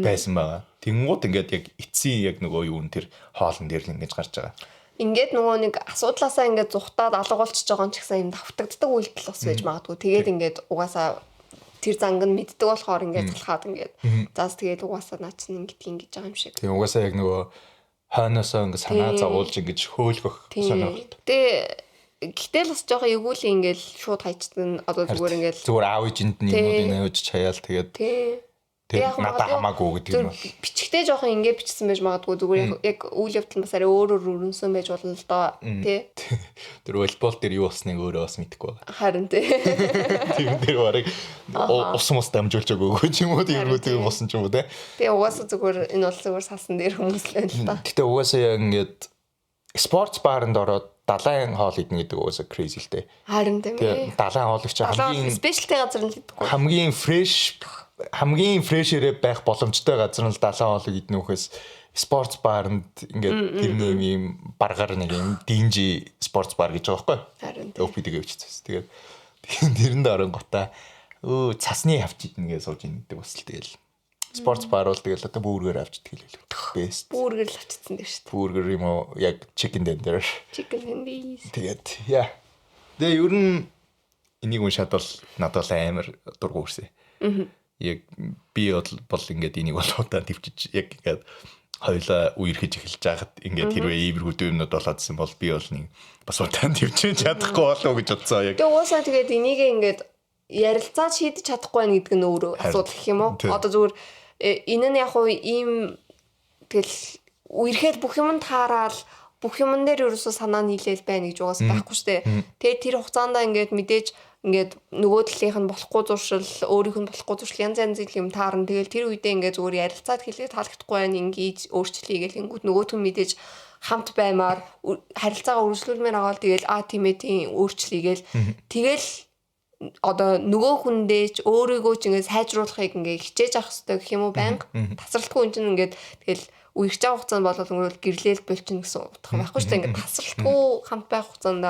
байсан байгаа. Тэнгууд ингээд яг эцсийн яг нөгөө юу н тэр хоолн дээр л ингэж гарч байгаа. Ингээд нөгөө нэг асуудлаасаа ингээд зүхтаад алга болчихж байгаа юм ч гэсэн юм давтагддаг үйлдэл бас байж магадгүй. Тэгээд ингээд угаасаа тэр занг нь мэддэг болохоор ингээд залхаад ингээд заас тэгээд угаасаа наач нь ингэж байгаа юм шиг. Тийм угаасаа яг нөгөө хойноосоо ингээд санаа зовуулж ингэж хөөлгөх сонирхолтой. Тэгээ Гэтэл бас жоохон эвгүүл ингээл шууд хайчтан одоо зүгээр ингээл зүгээр аав ээжинд нь юмнуудыг нөөж чаяал тэгээд яг надад хамаагүй гэдэг юм. Бичгтээ жоохон ингээ бичсэн байж магадгүй зүгээр яг үйл явдал нь бас арай өөрөөр өрнсөн байж болно л доо тий. Тэр волейбол дээр юу болсныг өөрөө бас мэдэхгүй байгаа. Харин тий. Тэр дээр барыг ус мус дамжуулж өгөөгүй ч юм уу тиймэрхүү болсон ч юм уу тий. Тэгээ угаасаа зүгээр энэ бол зүгээр сасан дээр хүмүүс л байна л да. Гэтэ угаасаа яг ингээд спортс бааранд ороод далайн хоол идэх гэдэг угаасаа crazy л дээ. Харин тийм ээ. Далайн хоол ч хамгийн спешиалтэй газар нь л идэхгүй. Хамгийн фрешэрээ байх боломжтой газар нь далайн хоолыг идэх нөхөөс спортс бааранд ингээд тэрний юм баргаар нэг юм динжи спортс бар гэж байгаа байхгүй. Харин OP-дэг өвчтөөс. Тэгээд тэрэнд оронгота цасны авч идэнгээ сууж идэх бас л тэгэл спортс бар бол тэгэл одоо бүүргээр авч идэх хэлээ. Best. Бүүргээр л авчихсан дээр шүү дээ. Бүүргээр юм уу яг chicken tender. Chicken tenders. Тэгээд яа. Тэгээ ер нь энийг уншаад бол надад амар дургу өрсөе. Яг би бол ингээд энийг бол удаа төвчж яг ингээд хоёлаа үерхэж эхэлж байгаад ингээд хэрвээ иймэрхүү юмнууд болоодсэн бол би бол нэг бас удаа төвчж чадахгүй болов гэж бодсон яг. Тэгээ уусаа тэгээд энийг ингээд ярилцаад шийдэж чадахгүй байх гэдэг нь өөрөө асуудал гэх юм уу? Одоо зүгээр энэ нь яг уу ийм тэгэл үерхэд бүх юм таараал бүх юмн дээр ерөөсөө санаа нийлээл байна гэж угаас байхгүй штэ. Тэгээд тэр хугацаанд ингээд мэдээж ингээд нөгөө талынх нь болохгүй зуршил, өөрийнх нь болохгүй зуршил янз янз юм таарна. Тэгэл тэр үедээ ингээд зүгээр ярилцаад хэлээд таалагдахгүй байна ингээд өөрчлөе гэл ингүүт нөгөөт нь мэдээж хамт баймаар харилцаагаа үргэлжлүүлмээр байгаа л тэгэл тийм ээ тийм өөрчлөе гэл тэгэл одоо нөгөө хүндээ ч өөрийгөө ч ингээд сайжруулахыг ингээд хичээж авах хэрэгтэй гэх юм уу байнга тасралтгүй юм чинь ингээд тэгэл үерч авах хугацаанд болоод өнгөрөөл гэрлээл болчихно гэсэн утга байхгүй шүү дээ. Ингээд тасралтгүй хамт байх хугацаанд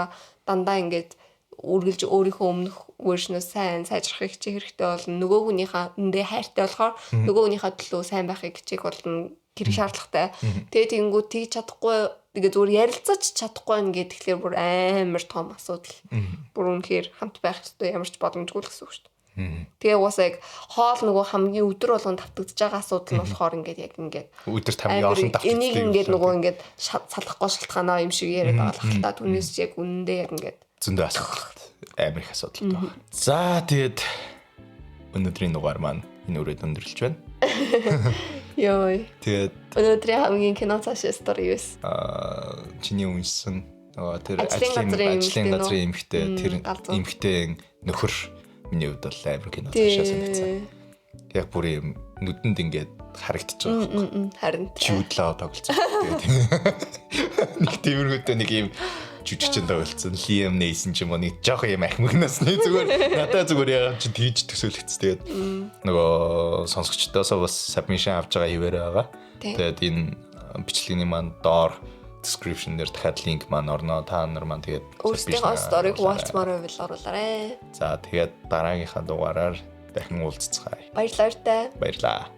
дандаа ингээд үргэлж өөрийнхөө өмнөх вершнөөс сайн сайжрахыг хичээх хэрэгтэй болно. Нөгөө хүнийхээ хайртай болохоор нөгөө хүнийхээ төлөө сайн байхыг хичээх болно. Тэр шаардлагатай. Тэгээд тэгэнгүүт тэгж чадахгүй тэгээ зүгээр ярилцаж чадахгүй байна гэдэг тэгэхээр бүр амар том асуудал. Бүр үнэхээр хамт байх хэрэгтэй ямар ч боломжгүй л гэсэн үг шүү дээ. Тэгээ угаасаа яг хоол нөгөө хамгийн өдөр болгон давтагдж байгаа асуудал нь болохоор ингээд яг ингээд өдөр хамгийн олон давтагддаг. Энийг ингээд нөгөө ингээд салахгүй шалтгаанаа юм шиг яриад байгаа л та түүнээс яг үнэндээ яг ингээд зөндөө асуудал. Амар их асуудал байна. За тэгээд өнөөдрийн дугаар маань энэ үрээд өндөрлөж байна. Йой. Тэгээд өнөөдрийн хамгийн кино цаашаа стори юу вэ? Чиний үнсэн тэр ажлын газрын эмэгтэй тэр эмэгтэй нөхөр миний хувьд бол амар кино цаашаа санагдсан. Яг бүр юм нүдэнд ингээд харагдаж байгаа. Харин чүдлаа тоглолцсон. Тэгээд нэг тиймэрхүү нэг юм жүжигчин тоглолцсон. Liam Neeson ч юм уу нэг жоох юм ахмигнаас нэг зүгээр надад зүгээр яг чи тийж төсөөлөгц. Тэгээд нөгөө сонсогчдоосоо бас submission авч байгаа хിവэр байгаа. Тэгээд энэ бичлэгийн маань доор description дээр дахиад линк маань орно. Та нар маань тэгээд өөрсдийнхөө сториг хуваалцмаар байвал оруулаарай. За тэгээд дараагийнхаа дугаараар дахин уулзцгаая. Баярлалаа. Баярлалаа.